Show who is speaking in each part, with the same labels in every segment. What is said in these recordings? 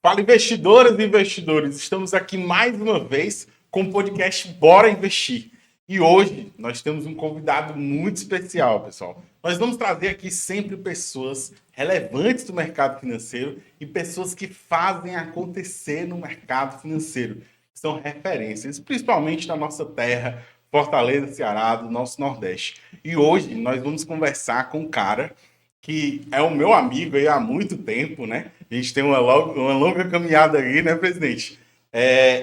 Speaker 1: Fala, investidoras e investidores. Estamos aqui mais uma vez com o podcast Bora Investir. E hoje nós temos um convidado muito especial, pessoal. Nós vamos trazer aqui sempre pessoas relevantes do mercado financeiro e pessoas que fazem acontecer no mercado financeiro. São referências, principalmente na nossa terra, Fortaleza, Ceará, do nosso Nordeste. E hoje nós vamos conversar com um cara que é o meu amigo aí há muito tempo, né? A gente tem uma longa caminhada aí, né, presidente?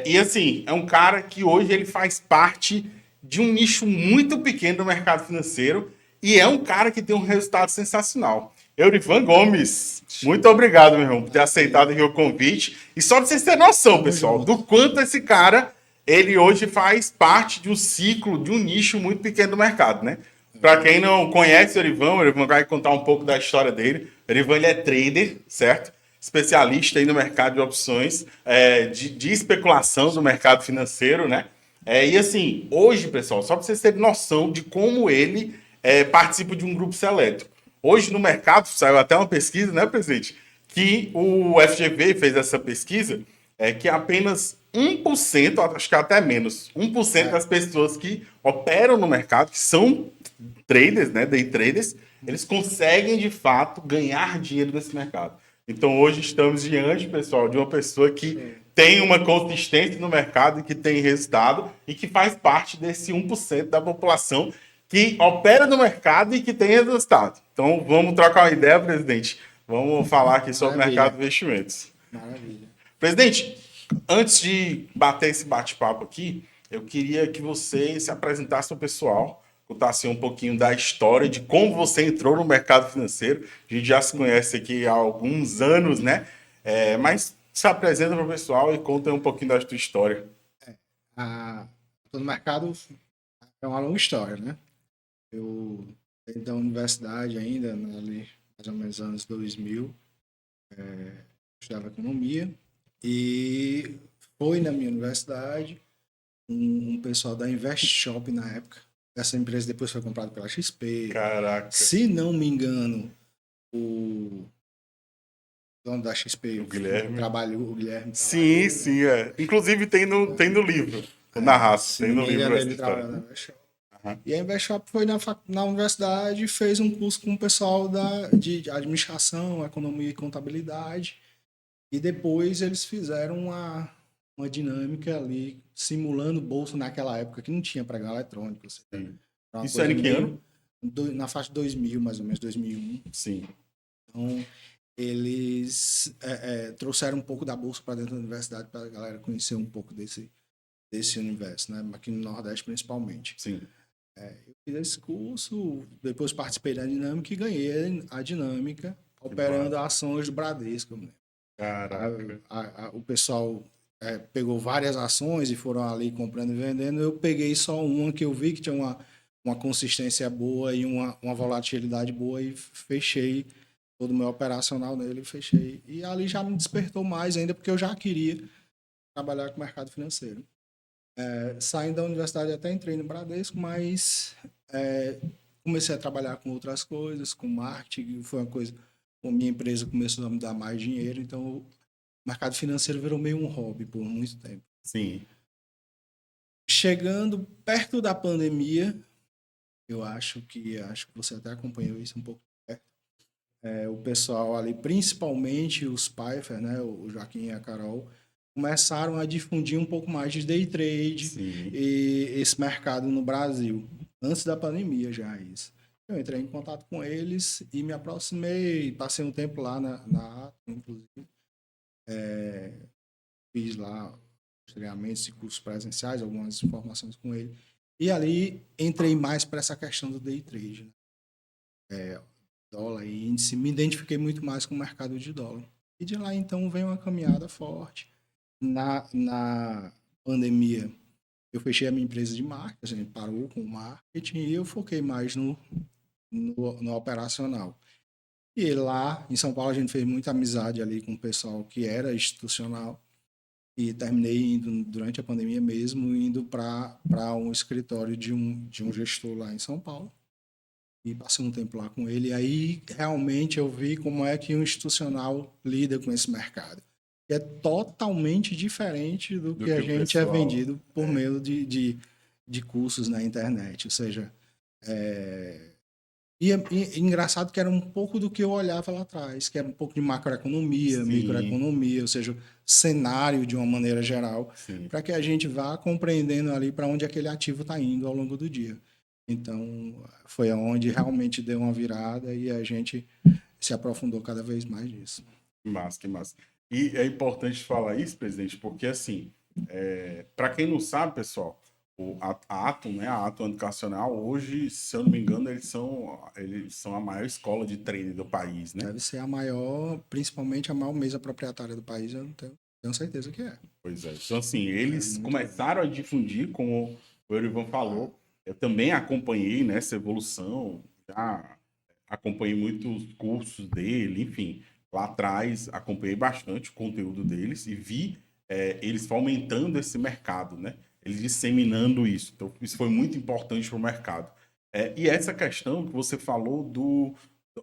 Speaker 1: E assim, é um cara que hoje ele faz parte de um nicho muito pequeno do mercado financeiro e é um cara que tem um resultado sensacional. Eurivan Gomes, muito obrigado, meu irmão, por ter aceitado aqui o convite. E só para vocês terem noção, pessoal, do quanto esse cara, ele hoje faz parte de um ciclo, de um nicho muito pequeno do mercado, né? Para quem não conhece o Erivan vai contar um pouco da história dele. O Erivan ele é trader, certo? Especialista aí no mercado de opções, de especulação do mercado financeiro, né? E assim, hoje, pessoal, só para vocês terem noção de como ele participa de um grupo seleto. Hoje no mercado, saiu até uma pesquisa, né, presidente? Que o FGV fez essa pesquisa, que apenas 1%, acho que até menos, 1% das pessoas que operam no mercado, que são traders, né, day traders, eles conseguem de fato ganhar dinheiro desse mercado. Então hoje estamos diante, pessoal, de uma pessoa que tem uma consistência no mercado e que tem resultado e que faz parte desse 1% da população que opera no mercado e que tem resultado. Então vamos trocar uma ideia, presidente. Vamos falar aqui sobre o mercado de investimentos.
Speaker 2: Maravilha.
Speaker 1: Presidente, antes de bater esse bate-papo aqui, eu queria que você se apresentasse ao pessoal, contasse um pouquinho da história, de como você entrou no mercado financeiro. A gente já se conhece aqui há alguns anos, né? Mas se apresenta para o pessoal e conta um pouquinho da sua história.
Speaker 2: Estou no mercado, é uma longa história, né? Eu saí da universidade ainda, né, ali mais ou menos anos 2000, estudava economia e foi na minha universidade um pessoal da Invest Shop na época. Essa empresa depois foi comprada pela XP.
Speaker 1: Caraca.
Speaker 2: Se não me engano, o dono da XP,
Speaker 1: O Guilherme.
Speaker 2: o Guilherme.
Speaker 1: Sim, sim, Inclusive tem no livro, o Narraço, tem no livro essa
Speaker 2: Ele
Speaker 1: história.
Speaker 2: trabalha na Invest Shop.
Speaker 1: Uhum.
Speaker 2: E a InvestShop foi na universidade e fez um curso com o pessoal de administração, economia e contabilidade. E depois eles fizeram uma dinâmica ali, simulando bolsa naquela época que não tinha pregão eletrônico.
Speaker 1: Isso era em que ano?
Speaker 2: Na faixa de 2000, mais ou menos, 2001.
Speaker 1: Sim.
Speaker 2: Então, eles trouxeram um pouco da bolsa para dentro da universidade para a galera conhecer um pouco desse universo, né? Aqui no Nordeste principalmente.
Speaker 1: Sim.
Speaker 2: Eu fiz esse curso, depois participei da dinâmica e ganhei a dinâmica operando ações do Bradesco.
Speaker 1: Caraca.
Speaker 2: O pessoal pegou várias ações e foram ali comprando e vendendo. Eu peguei só uma que eu vi que tinha uma consistência boa e uma volatilidade boa e fechei todo o meu operacional nele, fechei. E ali já me despertou mais ainda, porque eu já queria trabalhar com o mercado financeiro. Saindo da universidade até entrei no Bradesco, mas comecei a trabalhar com outras coisas, com marketing, foi uma coisa, a minha empresa começou a me dar mais dinheiro, então o mercado financeiro virou meio um hobby por muito tempo.
Speaker 1: Sim.
Speaker 2: Chegando perto da pandemia, eu acho que você até acompanhou isso um pouco perto, o pessoal ali, principalmente os Pfeiffer, né, o Joaquim e a Carol, começaram a difundir um pouco mais de day trade.
Speaker 1: Sim.
Speaker 2: E esse mercado no Brasil, antes da pandemia já isso. Eu entrei em contato com eles e me aproximei, passei um tempo lá na Atom, inclusive. Fiz lá os treinamentos e cursos presenciais, algumas informações com ele. E ali entrei mais para essa questão do day trade, né? Dólar e índice, me identifiquei muito mais com o mercado de dólar. E de lá então veio uma caminhada forte. Na pandemia, eu fechei a minha empresa de marketing, a gente parou com o marketing e eu foquei mais no operacional. E lá em São Paulo a gente fez muita amizade ali com o pessoal que era institucional e terminei indo, durante a pandemia mesmo, indo para um escritório de um gestor lá em São Paulo. E passei um tempo lá com ele, e aí realmente eu vi como é que um institucional lida com esse mercado. que é totalmente diferente do que a
Speaker 1: o
Speaker 2: gente é
Speaker 1: pessoal...
Speaker 2: vendido por meio de cursos na internet. Ou seja, e engraçado que era um pouco do que eu olhava lá atrás, que era um pouco de macroeconomia,
Speaker 1: Sim,
Speaker 2: microeconomia, ou seja, cenário de uma maneira geral,
Speaker 1: sim.
Speaker 2: para que a gente vá compreendendo ali para onde aquele ativo está indo ao longo do dia. Então, foi onde realmente deu uma virada e a gente se aprofundou cada vez mais nisso.
Speaker 1: Que massa, que massa. E é importante falar isso, presidente, porque assim, para quem não sabe, pessoal, a Atom, né, a Atom Educacional, hoje, se eu não me engano, eles são a maior escola de treino do país, né?
Speaker 2: Deve ser a maior, principalmente a maior mesa proprietária do país, eu não tenho certeza que é.
Speaker 1: Pois é. Então, assim,
Speaker 2: É
Speaker 1: eles
Speaker 2: muito grande.
Speaker 1: começaram a difundir, como o Eurivan falou. Eu também acompanhei nessa evolução, já acompanhei muitos cursos dele, enfim. Lá atrás, acompanhei bastante o conteúdo deles e vi eles fomentando esse mercado, né? Eles disseminando isso. Então, isso foi muito importante para o mercado. E essa questão que você falou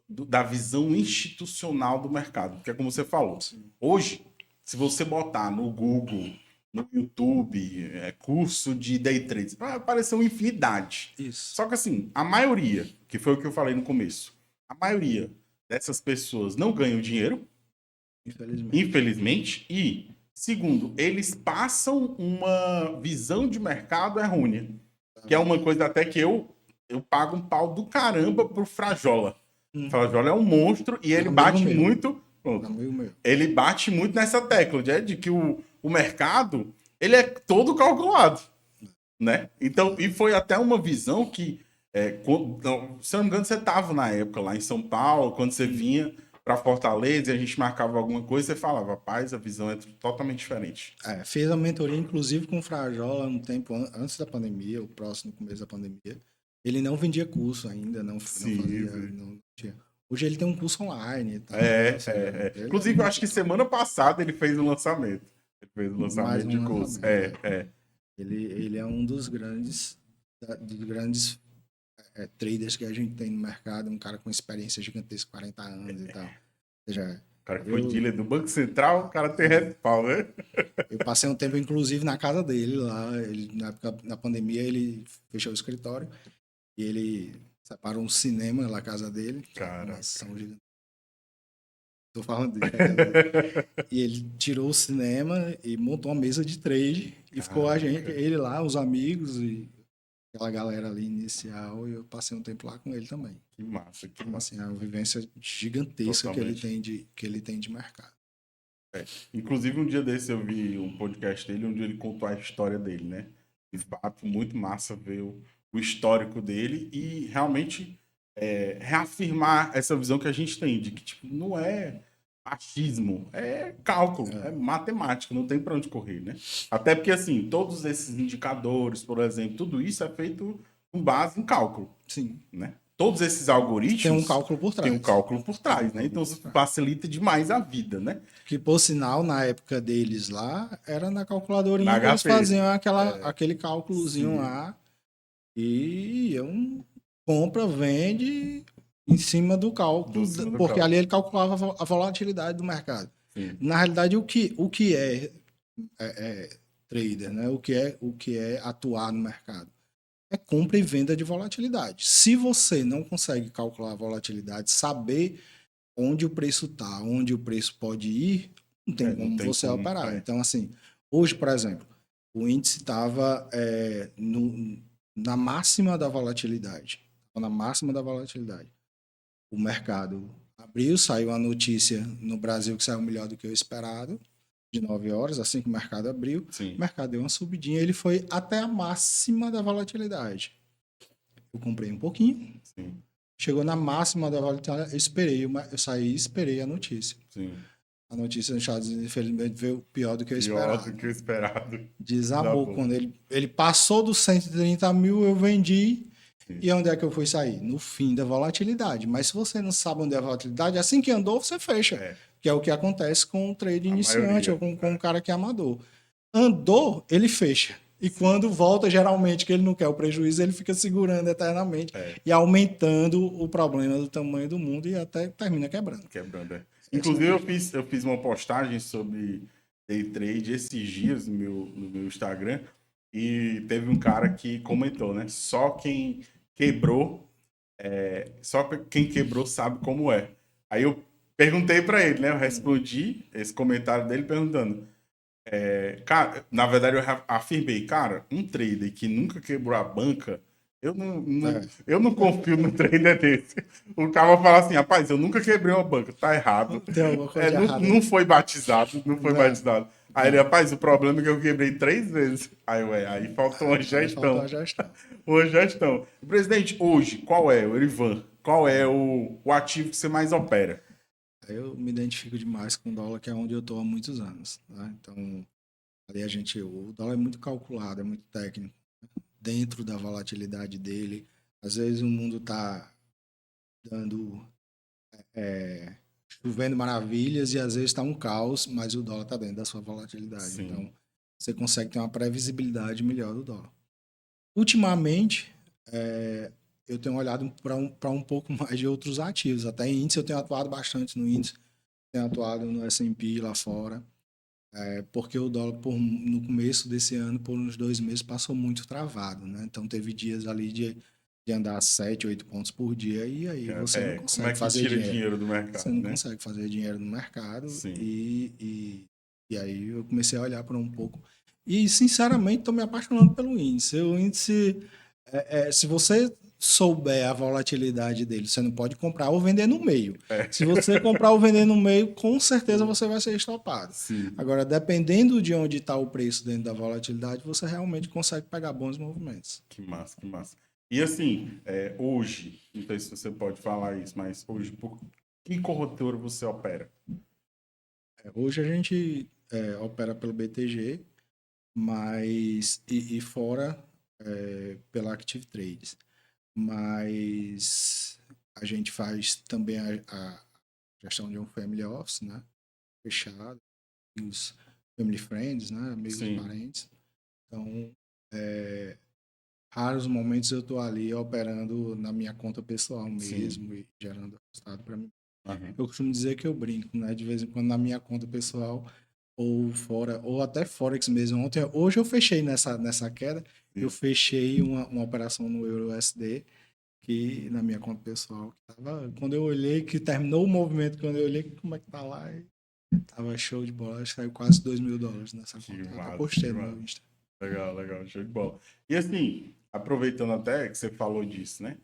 Speaker 1: da visão institucional do mercado, porque é como você falou, hoje se você botar no Google, no YouTube, curso de day trade, vai aparecer uma infinidade.
Speaker 2: Isso,
Speaker 1: Só que assim, a maioria, que foi o que eu falei no começo, a maioria dessas pessoas não ganham dinheiro,
Speaker 2: infelizmente.
Speaker 1: infelizmente, e segundo, eles passam uma visão de mercado errônea, que é uma coisa até que eu pago um pau do caramba pro Frajola. Frajola é um monstro e ele
Speaker 2: Amigo
Speaker 1: bate
Speaker 2: meu,
Speaker 1: muito. Pronto,
Speaker 2: amigo meu.
Speaker 1: ele bate muito nessa tecla de que o mercado ele é todo calculado, né? Então, e foi até uma visão que, se eu não me engano, você estava na época lá em São Paulo, quando você vinha para Fortaleza e a gente marcava alguma coisa, você falava, rapaz, a visão é totalmente diferente.
Speaker 2: Fez a mentoria, inclusive, com o Frajola um tempo antes da pandemia, o próximo começo da pandemia. Ele não vendia curso ainda, não
Speaker 1: Sim,
Speaker 2: fazia,
Speaker 1: sim.
Speaker 2: não tinha. Hoje ele tem um curso online e tal, ou
Speaker 1: É,
Speaker 2: seja,
Speaker 1: é, é.
Speaker 2: ele é
Speaker 1: Inclusive, eu acho
Speaker 2: muito
Speaker 1: que semana passada ele fez o lançamento. Ele fez o
Speaker 2: mais
Speaker 1: lançamento de
Speaker 2: um
Speaker 1: curso.
Speaker 2: lançamento. Ele é um dos grandes traders que a gente tem no mercado, um cara com experiência gigantesca, 40 anos e tal. Ou seja,
Speaker 1: O cara que foi
Speaker 2: eu,
Speaker 1: dealer do Banco Central, o cara tem respaldo, né?
Speaker 2: eu passei um tempo, inclusive, na casa dele lá. Ele, na época, na pandemia, ele fechou o escritório e ele separou um cinema na casa dele, que é uma
Speaker 1: Caraca.
Speaker 2: mansão gigante. Tô falando disso, a casa dele. E ele tirou o cinema e montou uma mesa de trade e ficou a gente,
Speaker 1: Caraca.
Speaker 2: ele lá, os amigos e aquela galera ali inicial. E eu passei um tempo lá com ele também.
Speaker 1: Que massa, que
Speaker 2: Então,
Speaker 1: massa.
Speaker 2: assim, é uma vivência gigantesca
Speaker 1: Totalmente.
Speaker 2: que ele tem de mercado.
Speaker 1: Inclusive, um dia desse eu vi um podcast dele onde ele contou a história dele, né? De fato, muito massa ver o histórico dele e realmente reafirmar essa visão que a gente tem de que tipo, não é achismo, é cálculo, é matemática, não tem para onde correr, né? Até porque, assim, todos esses indicadores, por exemplo, tudo isso é feito com base em cálculo,
Speaker 2: Sim,
Speaker 1: né? Todos esses
Speaker 2: tem um
Speaker 1: algoritmos
Speaker 2: cálculo por
Speaker 1: têm um
Speaker 2: trás.
Speaker 1: cálculo por
Speaker 2: Tem um
Speaker 1: trás, né?
Speaker 2: cálculo
Speaker 1: Então,
Speaker 2: por
Speaker 1: isso
Speaker 2: trás.
Speaker 1: facilita demais a vida, né?
Speaker 2: Que, por sinal, na época deles lá, era na
Speaker 1: Na
Speaker 2: calculadorinha que eles
Speaker 1: HP.
Speaker 2: faziam aquele cálculozinho
Speaker 1: Sim,
Speaker 2: lá e iam, compra, vende em cima do
Speaker 1: do
Speaker 2: cálculo,
Speaker 1: cima do
Speaker 2: porque
Speaker 1: cálculo.
Speaker 2: ali ele calculava a volatilidade do mercado.
Speaker 1: Sim.
Speaker 2: Na realidade, o que é trader, né? O que é atuar no mercado? É compra e venda de volatilidade. Se você não consegue calcular a volatilidade, saber onde o preço está, onde o preço pode ir, não tem
Speaker 1: Não
Speaker 2: como
Speaker 1: tem
Speaker 2: você
Speaker 1: como.
Speaker 2: operar. Então, assim, hoje, por exemplo, o índice estava na máxima da volatilidade. Na máxima da volatilidade. O mercado abriu, saiu a notícia no Brasil que saiu melhor do que o esperado, de 9 horas, assim que o mercado abriu, o
Speaker 1: Sim,
Speaker 2: mercado deu uma subidinha, ele foi até a máxima da volatilidade. Eu comprei um pouquinho,
Speaker 1: sim,
Speaker 2: chegou na máxima da volatilidade, eu saí e esperei a notícia.
Speaker 1: sim.
Speaker 2: A notícia nos Estados Unidos, infelizmente, veio pior do que eu
Speaker 1: Pior do
Speaker 2: esperado.
Speaker 1: que o esperado.
Speaker 2: Desabou.
Speaker 1: Desabou.
Speaker 2: Quando ele passou dos 130 mil, eu vendi.
Speaker 1: Sim.
Speaker 2: E onde é que eu fui sair? No fim da volatilidade. Mas se você não sabe onde é a volatilidade, assim que andou, você fecha.
Speaker 1: É,
Speaker 2: Que é o que acontece com o trade
Speaker 1: a
Speaker 2: iniciante
Speaker 1: maioria.
Speaker 2: ou com o cara que é amador. Andou, ele fecha. E
Speaker 1: Sim.
Speaker 2: quando volta, geralmente, que ele não quer o prejuízo, ele fica segurando eternamente e aumentando o problema do tamanho do mundo e até termina quebrando.
Speaker 1: Quebrando, é.
Speaker 2: Essa é a
Speaker 1: Inclusive,
Speaker 2: questão.
Speaker 1: eu fiz uma postagem sobre day trade esses dias no meu Instagram e teve um cara que comentou, né? Só quem quebrou sabe como é. Aí eu perguntei para ele, né? Eu respondi esse comentário dele perguntando. Cara, na verdade eu afirmei, cara, um trader que nunca quebrou a banca,
Speaker 2: É,
Speaker 1: eu não confio no trader desse. O cara vai falar assim, rapaz, eu nunca quebrei uma banca, tá errado.
Speaker 2: tem alguma coisa de errado
Speaker 1: Não
Speaker 2: aí.
Speaker 1: foi batizado, não foi
Speaker 2: Não,
Speaker 1: batizado. Aí ele,
Speaker 2: não.
Speaker 1: rapaz, o problema é que eu quebrei 3 vezes. Aí faltou uma
Speaker 2: Aí faltou a
Speaker 1: gestão.
Speaker 2: gestão.
Speaker 1: Uma gestão. Presidente, hoje, qual é, o Erivan? Qual é o ativo que você mais opera?
Speaker 2: Eu me identifico demais com o dólar, que é onde eu estou há muitos anos. Né? Então, ali o dólar é muito calculado, é muito técnico, dentro da volatilidade dele. Às vezes o mundo está dando, chovendo maravilhas e às vezes está um caos, mas o dólar está dentro da sua volatilidade.
Speaker 1: Sim.
Speaker 2: Então, você consegue ter uma previsibilidade melhor do dólar. Ultimamente, eu tenho olhado para um pouco mais de outros ativos. Até em índice, eu tenho atuado bastante no índice, tenho atuado no S&P lá fora. Porque o dólar, no começo desse ano, por uns 2 meses, passou muito travado, né? Então, teve dias ali de andar 7, 8 pontos por dia e aí você não
Speaker 1: Como é
Speaker 2: consegue
Speaker 1: que
Speaker 2: fazer
Speaker 1: tira
Speaker 2: dinheiro.
Speaker 1: dinheiro do
Speaker 2: Você
Speaker 1: mercado,
Speaker 2: não
Speaker 1: né?
Speaker 2: consegue fazer dinheiro no mercado
Speaker 1: Sim.
Speaker 2: e aí eu comecei a olhar para um pouco. E, sinceramente, estou me apaixonando pelo índice. O índice, se você souber a volatilidade dele, você não pode comprar ou vender no meio. Se você comprar ou vender no meio, com certeza você vai ser estopado.
Speaker 1: Sim.
Speaker 2: Agora, dependendo de onde está o preço dentro da volatilidade, você realmente consegue pegar bons movimentos.
Speaker 1: Que massa, que massa. E assim, hoje, não sei se você pode falar isso, mas hoje, por que corretora você opera?
Speaker 2: Hoje a gente opera pelo BTG, mas e fora pela Active Trades. Mas a gente faz também a gestão de um family office, né? Fechado, os family friends, né? Amigos e
Speaker 1: Sim.
Speaker 2: parentes. Então, raros momentos eu estou ali operando na minha conta pessoal
Speaker 1: Sim.
Speaker 2: mesmo e gerando resultado para mim.
Speaker 1: Aham.
Speaker 2: Eu costumo dizer que eu brinco, né? De vez em quando na minha conta pessoal ou fora, ou até Forex mesmo. Hoje eu fechei nessa queda, eu
Speaker 1: Sim.
Speaker 2: fechei uma operação no EURUSD que na minha conta pessoal, que tava, quando eu olhei que terminou o movimento, quando eu olhei como é que tá lá, tava show de bola, acho que saiu quase $2.000 nessa
Speaker 1: Que
Speaker 2: conta. Eu até
Speaker 1: massa,
Speaker 2: postei
Speaker 1: que
Speaker 2: no meu
Speaker 1: massa.
Speaker 2: Insta.
Speaker 1: Legal, legal, show de bola. E assim, aproveitando até que você falou disso, né?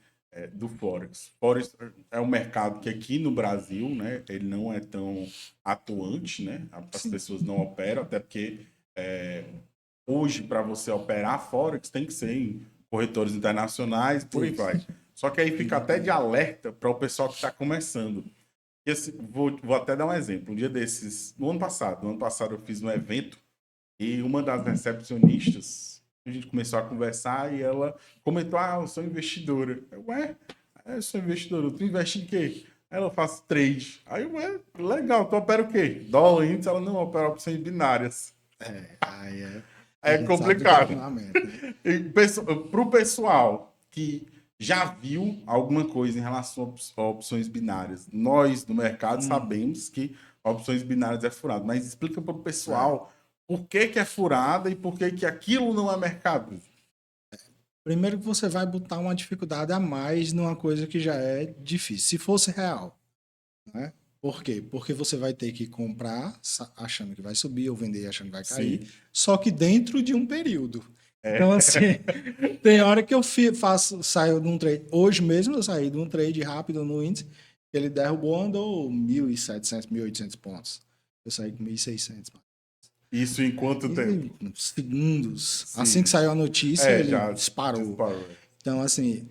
Speaker 1: Do Forex. Forex é um mercado que aqui no Brasil, né? Ele não é tão atuante, né? As
Speaker 2: Sim.
Speaker 1: pessoas não operam, até porque hoje, para você operar Forex, tem que ser em corretores internacionais, por aí
Speaker 2: Isso.
Speaker 1: vai. Só que aí fica até de alerta para o pessoal que está começando. E assim, vou até dar um exemplo. Um dia desses, no ano passado eu fiz um evento e uma das recepcionistas, a gente começou a conversar e ela comentou: Ah, eu sou investidora. Eu sou investidora. Tu investe em quê? Ela faz trade. Aí legal, tu opera o quê? Dólar, índice, ela não opera opções binárias.
Speaker 2: Aí a
Speaker 1: É
Speaker 2: gente sabe do que é
Speaker 1: complicado.
Speaker 2: fundamento, né?
Speaker 1: Para o pessoal que já viu alguma coisa em relação a opções binárias, nós do mercado sabemos que opções binárias é furado, mas explica para o
Speaker 2: É.
Speaker 1: pessoal por que, que é furada e por que, que aquilo não é mercado.
Speaker 2: Primeiro que você vai botar uma dificuldade a mais numa coisa que já é difícil. Se fosse real, né? Por quê? Porque você vai ter que comprar achando que vai subir ou vender achando que vai cair,
Speaker 1: Sim.
Speaker 2: só que dentro de um período. Então, assim, tem hora que eu saio de um trade. Hoje mesmo eu saí de um trade rápido no índice, ele derrubou, andou 1.700, 1.800 pontos. Eu saí com 1.600.
Speaker 1: Isso em quanto tempo?
Speaker 2: E segundos. Assim que
Speaker 1: Sim.
Speaker 2: saiu a notícia, ele
Speaker 1: Já
Speaker 2: disparou.
Speaker 1: disparou.
Speaker 2: Então, assim,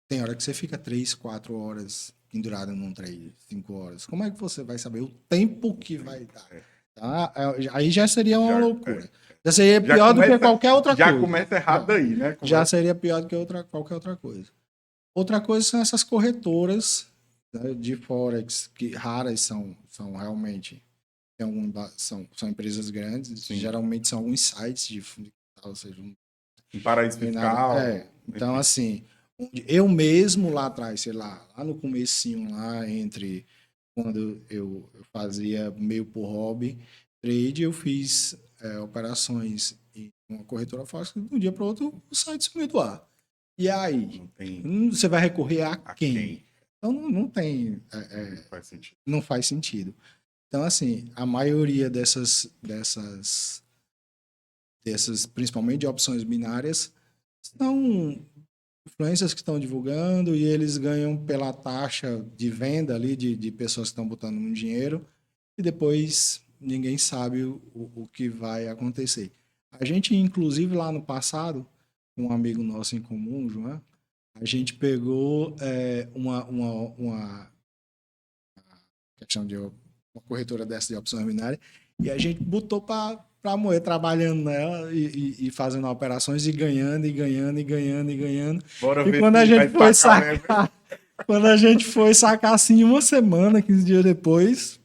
Speaker 2: tem hora que você fica 3, 4 horas pendurado num trade, 5 horas. Como é que você vai saber o tempo que vai dar? Tá? Aí já seria uma
Speaker 1: Já,
Speaker 2: loucura. Já seria
Speaker 1: já
Speaker 2: pior do que
Speaker 1: começa,
Speaker 2: qualquer outra
Speaker 1: já
Speaker 2: coisa.
Speaker 1: começa errado
Speaker 2: Já,
Speaker 1: aí, né?
Speaker 2: já
Speaker 1: Começa.
Speaker 2: seria pior do que qualquer outra coisa. Outra coisa são essas corretoras, né, de Forex, que raras são realmente. São empresas grandes,
Speaker 1: Sim.
Speaker 2: geralmente são alguns sites de fundo de capital, ou seja,
Speaker 1: Em paraíso
Speaker 2: tem nada.
Speaker 1: fiscal,
Speaker 2: Então,
Speaker 1: enfim.
Speaker 2: assim, eu mesmo lá atrás, sei lá no comecinho, lá entre quando eu fazia meio por hobby, trade, eu fiz operações em uma corretora Forex, de um dia para o outro o site sumiu do ar. E aí?
Speaker 1: Não tem
Speaker 2: Você vai recorrer a
Speaker 1: a
Speaker 2: quem?
Speaker 1: quem.
Speaker 2: Então não tem,
Speaker 1: Não faz sentido.
Speaker 2: não faz sentido. Então, assim, a maioria dessas, principalmente de opções binárias, são influências que estão divulgando e eles ganham pela taxa de venda ali de pessoas que estão botando um dinheiro e depois ninguém sabe o que vai acontecer. A gente, inclusive, lá no passado, um amigo nosso em comum, João, a gente pegou uma questão de uma corretora dessa de opções binárias e a gente botou para moer, trabalhando nela e fazendo operações e ganhando, e ganhando, e ganhando, e ganhando.
Speaker 1: Bora
Speaker 2: E
Speaker 1: ver
Speaker 2: quando a
Speaker 1: se
Speaker 2: gente
Speaker 1: vai
Speaker 2: foi
Speaker 1: sacar mesmo.
Speaker 2: sacar, quando a gente foi sacar assim, uma semana, 15 dias depois,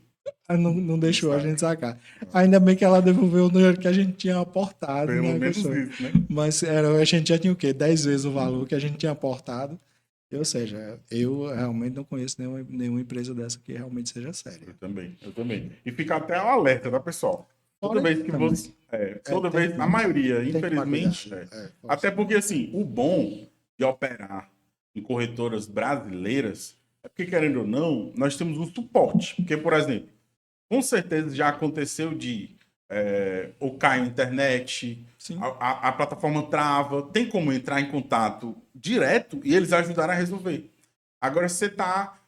Speaker 2: não deixou a
Speaker 1: sabe.
Speaker 2: gente sacar. Ainda bem que ela devolveu o dinheiro que a gente tinha aportado.
Speaker 1: Pelo
Speaker 2: Né,
Speaker 1: menos
Speaker 2: questão.
Speaker 1: isso, né?
Speaker 2: Mas a gente já tinha o quê? 10 vezes o valor que a gente tinha aportado. Ou seja, eu realmente não conheço nenhuma empresa dessa que realmente seja séria.
Speaker 1: Eu também. E fica até um alerta, tá, pessoal? Toda
Speaker 2: Fora
Speaker 1: vez que
Speaker 2: também.
Speaker 1: você. Toda
Speaker 2: tem
Speaker 1: vez, a maioria,
Speaker 2: tem que tomar
Speaker 1: infelizmente.
Speaker 2: cuidado.
Speaker 1: Até porque, assim, o bom de operar em corretoras brasileiras é porque, querendo ou não, nós temos um suporte. Porque, por exemplo, com certeza já aconteceu de ou cai a internet,
Speaker 2: Sim.
Speaker 1: a plataforma trava, tem como entrar em contato direto e eles ajudarem a resolver. Agora você tá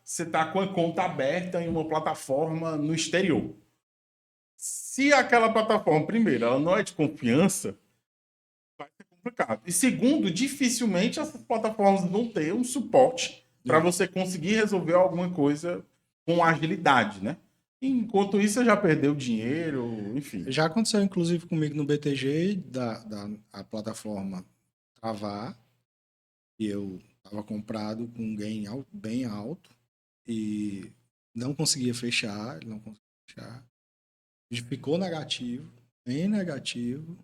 Speaker 1: com a conta aberta em uma plataforma no exterior. Se aquela plataforma, primeiro, ela não é de confiança, vai ser complicado. E segundo, dificilmente essas plataformas vão ter um suporte para você conseguir resolver alguma coisa com agilidade, né? Enquanto isso, você já perdeu dinheiro, enfim.
Speaker 2: Já aconteceu, inclusive, comigo no BTG, a plataforma travar, e eu estava comprado com um gain bem alto, e não conseguia fechar, não conseguia fechar. Ficou negativo, bem negativo,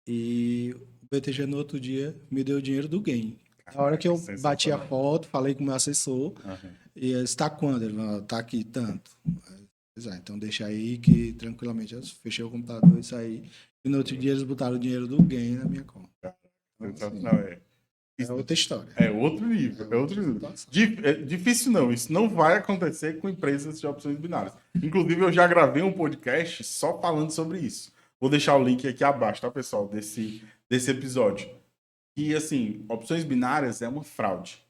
Speaker 2: e o BTG no outro dia me deu o dinheiro do gain. Na hora que eu bati a foto, falei com o meu assessor, e ele está quando? Ele falou, tá aqui tanto. Então deixa aí que tranquilamente eu fechei o computador e saí. E no outro dia eles botaram o dinheiro do gain na minha conta. Então, assim, é outra história.
Speaker 1: É outro nível. É outro nível. Difícil não. Isso não vai acontecer com empresas de opções binárias. Inclusive, eu já gravei um podcast só falando sobre isso. Vou deixar o link aqui abaixo, tá, pessoal? Desse episódio. E, assim, opções binárias é uma fraude.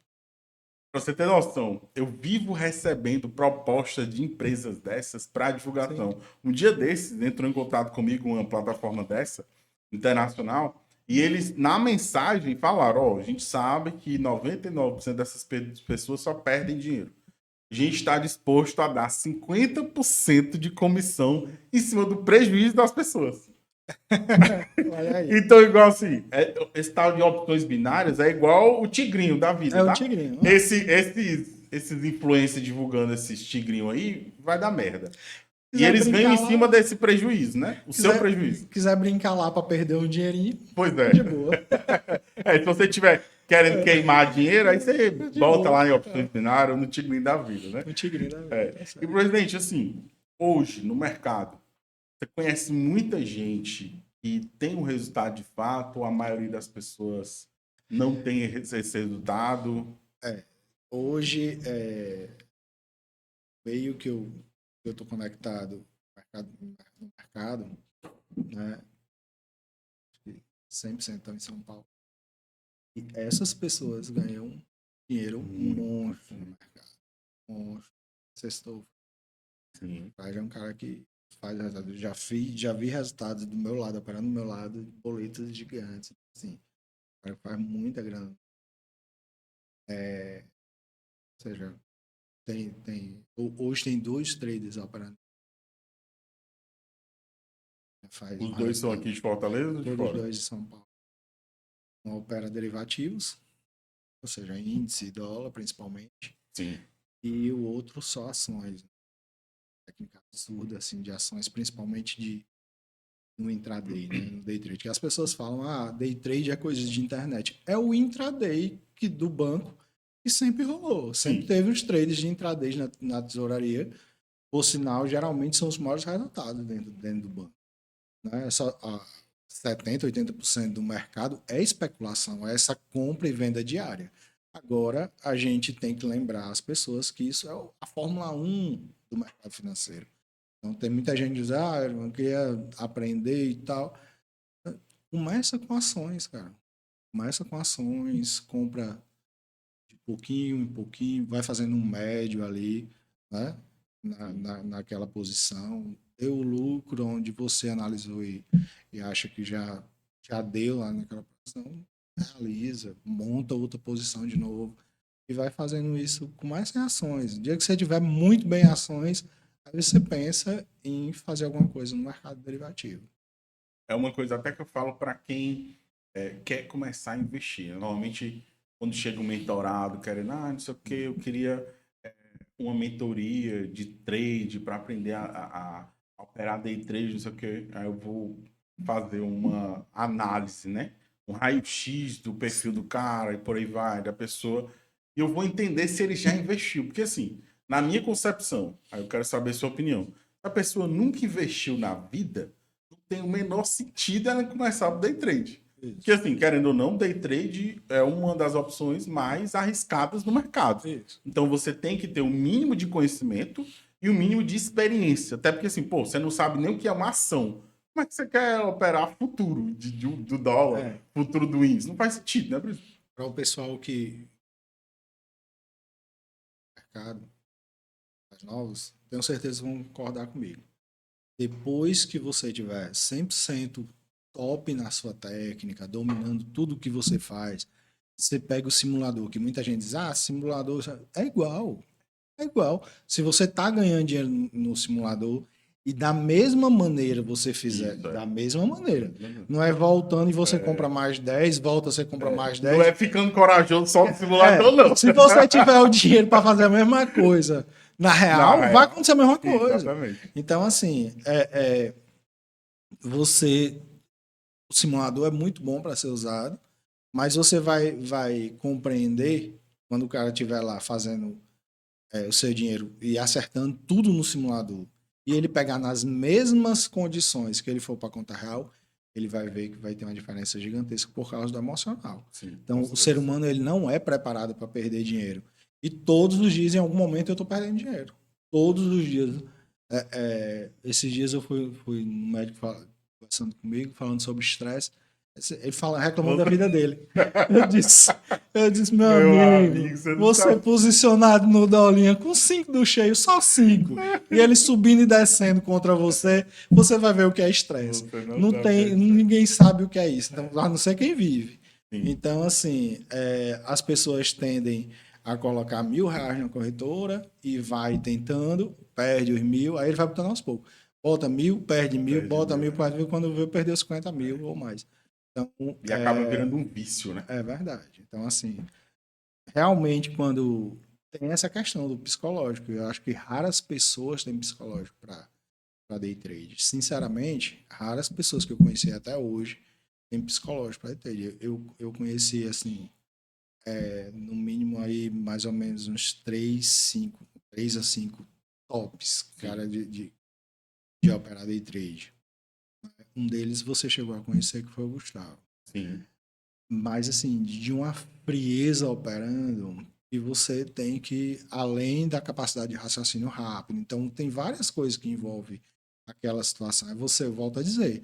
Speaker 1: Pra você ter noção, eu vivo recebendo propostas de empresas dessas para divulgação. Sim. Um dia desses, entrou em contato comigo uma plataforma dessa, internacional, e eles, na mensagem, falaram, a gente sabe que 99% dessas pessoas só perdem dinheiro. A gente está disposto a dar 50% de comissão em cima do prejuízo das pessoas. Então, igual assim, esse tal de opções binárias é igual o tigrinho da vida, tá?
Speaker 2: O tigrinho.
Speaker 1: Esses influencers divulgando esses tigrinhos aí, vai dar merda. E eles ganham em cima desse prejuízo, né? Seu prejuízo.
Speaker 2: Quiser brincar lá para perder um dinheirinho,
Speaker 1: pois é.
Speaker 2: De boa.
Speaker 1: Se você tiver querendo queimar dinheiro, aí você volta lá em opções binárias ou no tigrinho da vida, né?
Speaker 2: No tigrinho da vida.
Speaker 1: E, presidente, assim, hoje, no mercado, você conhece muita gente que tem um resultado de fato, ou a maioria das pessoas não tem esse resultado?
Speaker 2: Hoje, meio que eu estou conectado no mercado, né? 100% estão em São Paulo. E essas pessoas ganham dinheiro monstro no mercado. Monstro. Sextou.
Speaker 1: Sim.
Speaker 2: É um cara que faz resultado. Já vi resultados do meu lado, operando do meu lado, boletas gigantes. Assim, o cara faz muita grana. Ou seja, hoje tem 2 traders operando.
Speaker 1: Os dois são aqui de Fortaleza ou de
Speaker 2: fora?
Speaker 1: fora?
Speaker 2: Os 2 de São Paulo. Um opera derivativos, ou seja, índice, dólar principalmente.
Speaker 1: Sim.
Speaker 2: E o outro só ações. Técnica absurda, assim, de ações, principalmente no intraday, né? No day trade. Que as pessoas falam, day trade é coisa de internet. É o intraday do banco que sempre rolou. Sempre teve os trades de intraday na tesouraria, Por sinal, geralmente são os maiores resultados dentro do banco. Né? 70%, 80% do mercado é especulação, é essa compra e venda diária. Agora, a gente tem que lembrar as pessoas que isso é a Fórmula 1 do mercado financeiro. Então, tem muita gente que diz, eu não queria aprender e tal. Começa com ações, cara. Começa com ações, compra de pouquinho em pouquinho, vai fazendo um médio ali, né? Naquela posição. Deu o lucro onde você analisou e acha que já deu lá naquela posição, realiza, monta outra posição de novo e vai fazendo isso com mais ações. No dia que você tiver muito bem em ações, aí você pensa em fazer alguma coisa no mercado derivativo.
Speaker 1: É uma coisa até que eu falo para quem quer começar a investir. Normalmente, quando chega um mentorado querendo, não sei o que, eu queria uma mentoria de trade para aprender a operar day trade, não sei o que, aí eu vou fazer uma análise, né? Um raio-x do perfil do cara e por aí vai, da pessoa, e eu vou entender se ele já investiu. Porque assim, na minha concepção, aí eu quero saber a sua opinião, se a pessoa nunca investiu na vida, não tem o menor sentido ela começar o day trade.
Speaker 2: Isso.
Speaker 1: Porque assim, querendo ou não, day trade é uma das opções mais arriscadas no mercado.
Speaker 2: Isso.
Speaker 1: Então você tem que ter um mínimo de conhecimento e um mínimo de experiência. Até porque assim, pô, você não sabe nem o que é uma ação. Como é que você quer operar futuro do dólar, futuro do índice? Não faz sentido, né, Bruno?
Speaker 2: Para o pessoal que mercado mais novos, tenho certeza que vão concordar comigo. Depois que você tiver 100% top na sua técnica, dominando tudo que você faz, você pega o simulador, que muita gente diz, simulador é igual. É igual. Se você está ganhando dinheiro no simulador e da mesma maneira você fizer, da mesma maneira. Não é voltando e você compra mais 10, volta, você compra mais 10.
Speaker 1: Não é ficando corajoso só no simulador, não.
Speaker 2: Se você tiver o dinheiro para fazer a mesma coisa, na real, vai acontecer a mesma coisa.
Speaker 1: Exatamente.
Speaker 2: Então, assim, o simulador é muito bom para ser usado, mas você vai compreender quando o cara estiver lá fazendo o seu dinheiro e acertando tudo no simulador, e ele pegar nas mesmas condições que ele for para a conta real, ele vai ver que vai ter uma diferença gigantesca por causa do emocional.
Speaker 1: Sim,
Speaker 2: então, o ser humano ele não é preparado para perder dinheiro. E todos os dias, em algum momento, eu estou perdendo dinheiro. Todos os dias. Esses dias eu fui no médico conversando comigo, falando sobre estresse. Ele reclamando da vida dele. Eu disse, meu amigo, você posicionado no Dolinha com 5 do cheio, só 5. E ele subindo e descendo contra você vai ver o que é estresse. Ninguém sabe o que é isso. Então, a não ser quem vive. Sim. Então, assim, as pessoas tendem a colocar R$1.000 na corretora e vai tentando, perde os 1.000, aí ele vai botando aos poucos. Bota 1.000, perde 1.000, bota 1.000, perde 1.000, quando vê, perdeu 50 mil ou mais. Então,
Speaker 1: e acaba virando um vício, né?
Speaker 2: É verdade. Então, assim, realmente, quando tem essa questão do psicológico, eu acho que raras pessoas têm psicológico para day trade. Sinceramente, raras pessoas que eu conheci até hoje têm psicológico para day trade. Eu conheci, assim, no mínimo aí mais ou menos uns 3 a 5 tops, cara, de operar day trade. Um deles você chegou a conhecer, que foi o Gustavo.
Speaker 1: Sim.
Speaker 2: Mas, assim, de uma frieza operando, que você tem que, além da capacidade de raciocínio rápido, então tem várias coisas que envolvem aquela situação. Aí você volta a dizer,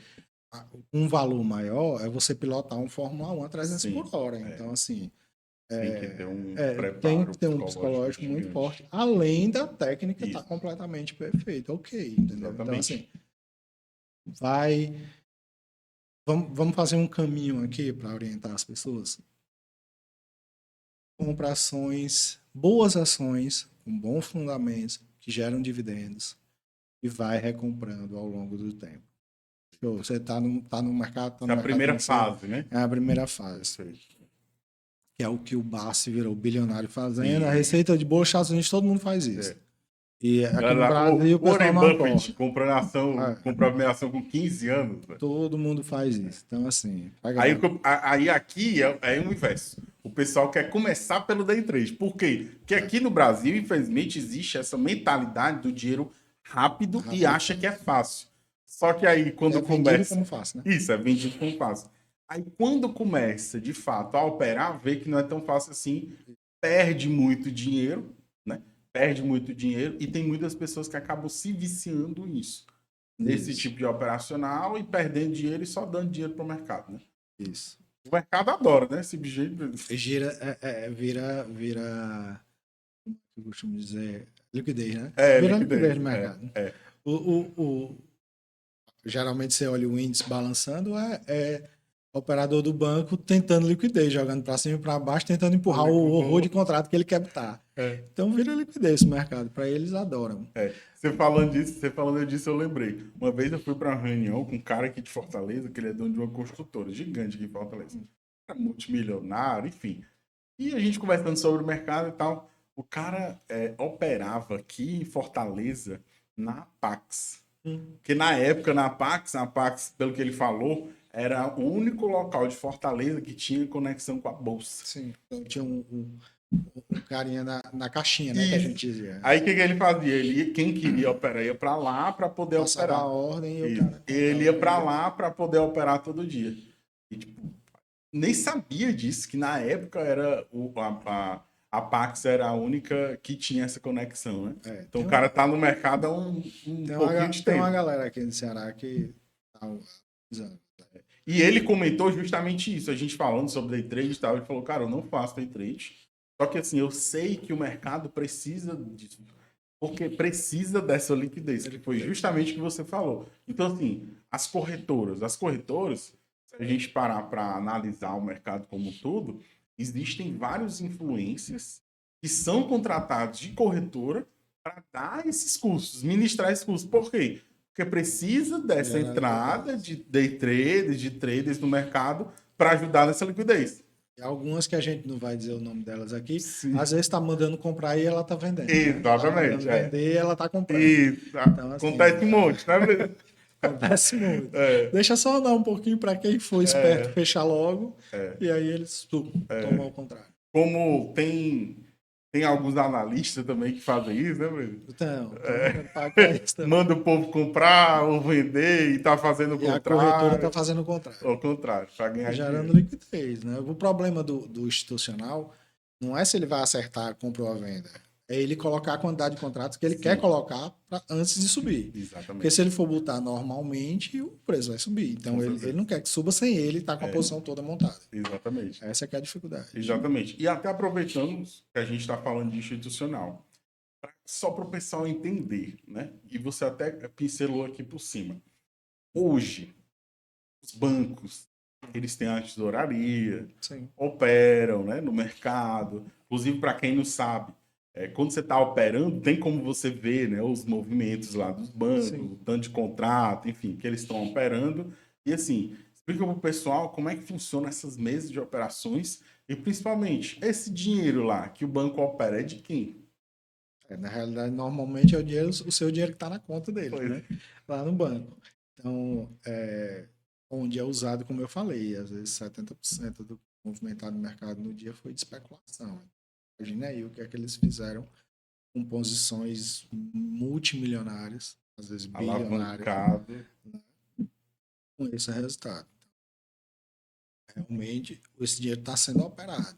Speaker 2: um valor maior é você pilotar um Fórmula 1 a 300 por hora. Então, assim,
Speaker 1: tem que ter um preparo,
Speaker 2: tem que ter um psicológico muito forte, além da técnica estar completamente perfeita. Ok, entendeu?
Speaker 1: Exatamente.
Speaker 2: Então, assim, vamos fazer um caminho aqui para orientar as pessoas. Compra ações, boas ações, com bons fundamentos, que geram dividendos, e vai recomprando ao longo do tempo. Você está no mercado...
Speaker 1: É a primeira fase, né?
Speaker 2: É a primeira fase. Que é o que o Bassi virou bilionário fazendo. A receita de bolo, Estados Unidos, todo mundo faz isso. E aqui no Brasil, o pessoal não acorda.
Speaker 1: Comprou a primeira ação com 15 anos. Véio.
Speaker 2: Todo mundo faz isso. Então, assim...
Speaker 1: Aí aqui é o inverso. O pessoal quer começar pelo day trade. Por quê? Porque aqui no Brasil, infelizmente, existe essa mentalidade do dinheiro rápido e
Speaker 2: Rápido.
Speaker 1: acha que é fácil. Só que aí, quando
Speaker 2: É vendido
Speaker 1: começa...
Speaker 2: como fácil, né?
Speaker 1: Isso, é vendido como fácil. Aí, quando começa, de fato, a operar, vê que não é tão fácil assim, perde muito dinheiro, né? Perde muito dinheiro e tem muitas pessoas que acabam se viciando nisso. Nesse
Speaker 2: Isso.
Speaker 1: tipo de operacional e perdendo dinheiro e só dando dinheiro para o mercado, né?
Speaker 2: Isso.
Speaker 1: O mercado adora, né? Esse jeito.
Speaker 2: Gira, vira, eu costumo dizer, liquidez, né?
Speaker 1: É,
Speaker 2: Vira
Speaker 1: liquidez.
Speaker 2: liquidez no mercado. O, o, o- geralmente você olha o índice balançando, é operador do banco tentando liquidez, jogando para cima e para baixo, tentando empurrar o horror de contrato que ele quer botar.
Speaker 1: É.
Speaker 2: Então vira liquidez esse mercado. Para eles adoram.
Speaker 1: Você falando disso, eu lembrei. Uma vez eu fui para uma reunião com um cara aqui de Fortaleza, que ele é dono de uma construtora gigante aqui em Fortaleza. Era multimilionário, enfim. E a gente conversando sobre o mercado e tal. O cara operava aqui em Fortaleza na Pax. Porque na época, na Pax, pelo que ele falou, era o único local de Fortaleza que tinha conexão com a Bolsa.
Speaker 2: Sim. Então tinha um carinha na caixinha, né? Que a
Speaker 1: Isso.
Speaker 2: gente dizia.
Speaker 1: Aí o que ele fazia? Quem queria operar ia para lá para poder
Speaker 2: Passava a
Speaker 1: operar.
Speaker 2: ordem e o
Speaker 1: Isso.
Speaker 2: cara
Speaker 1: Ele ia
Speaker 2: comprava.
Speaker 1: para lá para poder operar todo dia. E, tipo, nem sabia disso, que na época era a Pax era a única que tinha essa conexão, né? Então o cara tá no mercado há um pouquinho de
Speaker 2: Tem uma
Speaker 1: tempo.
Speaker 2: galera aqui no Ceará que tá usando.
Speaker 1: E ele comentou justamente isso, a gente falando sobre day trade e tal, ele falou, cara, eu não faço day trade, só que assim, eu sei que o mercado precisa disso, porque precisa dessa liquidez, que foi justamente o que você falou. Então assim, as corretoras, se a gente parar para analisar o mercado como um todo, existem vários influencers que são contratados de corretora para dar esses cursos, ministrar esses cursos. Por quê? Porque precisa dessa
Speaker 2: Gerar
Speaker 1: entrada
Speaker 2: liquidez.
Speaker 1: de day traders, de traders no mercado para ajudar nessa liquidez.
Speaker 2: E algumas que a gente não vai dizer o nome delas aqui,
Speaker 1: Sim.
Speaker 2: às vezes está mandando comprar e ela está vendendo. Né?
Speaker 1: Exatamente.
Speaker 2: Tá vender e ela está comprando.
Speaker 1: Isso.
Speaker 2: Então, assim,
Speaker 1: Acontece um monte, né?
Speaker 2: acontece muito.
Speaker 1: É.
Speaker 2: Deixa só andar um pouquinho para quem for esperto fechar logo. E aí eles tomam ao contrário.
Speaker 1: Como tem alguns analistas também que fazem isso, né, velho?
Speaker 2: Então, paga pra isso também.
Speaker 1: Manda o povo comprar ou vender e tá fazendo o
Speaker 2: E a
Speaker 1: contrário.
Speaker 2: corretora está fazendo o contrário.
Speaker 1: Ao contrário, para ganhar
Speaker 2: Gerando
Speaker 1: dinheiro.
Speaker 2: liquidez. Né? O problema do institucional não é se ele vai acertar a compra ou a venda. É ele colocar a quantidade de contratos que ele quer colocar antes de subir.
Speaker 1: Exatamente.
Speaker 2: Porque se ele for botar normalmente, o preço vai subir. Então ele não quer que suba sem ele estar com a posição toda montada.
Speaker 1: Exatamente.
Speaker 2: Essa que é a dificuldade.
Speaker 1: Exatamente. E até aproveitando que a gente está falando de institucional, só para o pessoal entender, né? E você até pincelou aqui por cima. Hoje, os bancos, eles têm a tesouraria,
Speaker 2: Sim.
Speaker 1: operam, né, no mercado. Inclusive, para quem não sabe, quando você está operando, tem como você ver, né, os movimentos lá dos bancos,
Speaker 2: Sim.
Speaker 1: o tanto de contrato, enfim, que eles estão operando. E assim, explica para o pessoal como é que funciona essas mesas de operações e principalmente esse dinheiro lá que o banco opera é de quem?
Speaker 2: Na realidade, normalmente é o seu dinheiro que está na conta dele,
Speaker 1: Pois.
Speaker 2: né? Lá no banco. Então, onde é usado, como eu falei, às vezes 70% do movimentado no mercado no dia foi de especulação. Imagina aí o que é que eles fizeram com posições multimilionárias, às vezes bilionárias,
Speaker 1: Alavancado.
Speaker 2: com esse resultado. Realmente, esse dinheiro está sendo operado,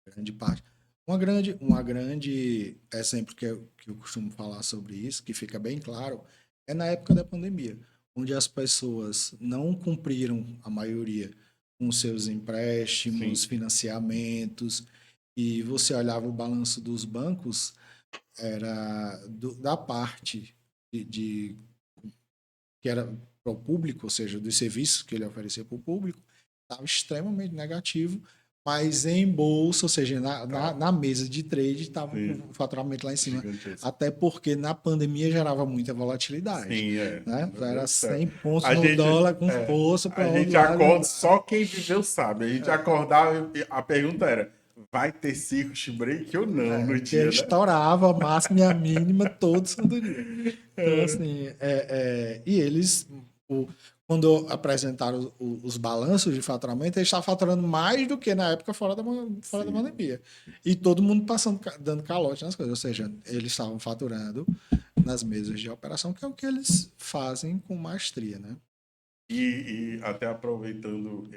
Speaker 2: grande parte. Uma grande exemplo que eu costumo falar sobre isso, que fica bem claro, é na época da pandemia, onde as pessoas não cumpriram, a maioria, com seus empréstimos, financiamentos, e você olhava o balanço dos bancos, era da parte que era para o público, ou seja, dos serviços que ele oferecia para o público, estava extremamente negativo, mas em bolsa, ou seja, na mesa de trade, estava com o faturamento lá em cima. Até porque na pandemia gerava muita volatilidade.
Speaker 1: Sim,
Speaker 2: né? Era 100 pontos
Speaker 1: A
Speaker 2: no
Speaker 1: gente-
Speaker 2: dólar com força para
Speaker 1: A gente acorda, só quem viveu sabe. A gente acordava e a pergunta era: vai ter circuit break ou não no
Speaker 2: que
Speaker 1: dia, né?
Speaker 2: estourava a máxima e a mínima todo santo dia. Então, assim, e eles, quando apresentaram os balanços de faturamento, eles estavam faturando mais do que na época fora da pandemia. E todo mundo dando calote nas coisas. Ou seja, eles estavam faturando nas mesas de operação, que é o que eles fazem com maestria, né?
Speaker 1: E até aproveitando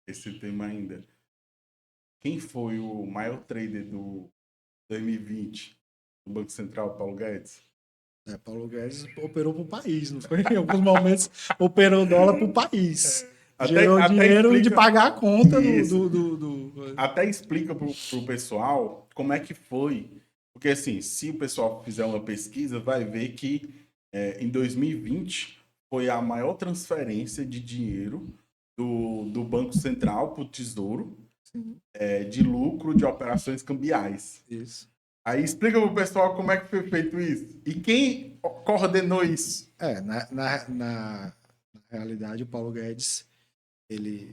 Speaker 1: esse tema ainda, quem foi o maior trader do 2020 do Banco Central, Paulo Guedes?
Speaker 2: Paulo Guedes operou para o país, não foi? Em alguns momentos operou dólar para o país. Gerou
Speaker 1: Até
Speaker 2: dinheiro de
Speaker 1: explica
Speaker 2: pagar a conta
Speaker 1: isso.
Speaker 2: do...
Speaker 1: Até explica pro pessoal como é que foi. Porque, assim, se o pessoal fizer uma pesquisa, vai ver que em 2020 foi a maior transferência de dinheiro do Banco Central para o Tesouro, de lucro de operações cambiais.
Speaker 2: Isso.
Speaker 1: Aí explica pro pessoal como é que foi feito isso. E quem coordenou isso?
Speaker 2: Na realidade, o Paulo Guedes, ele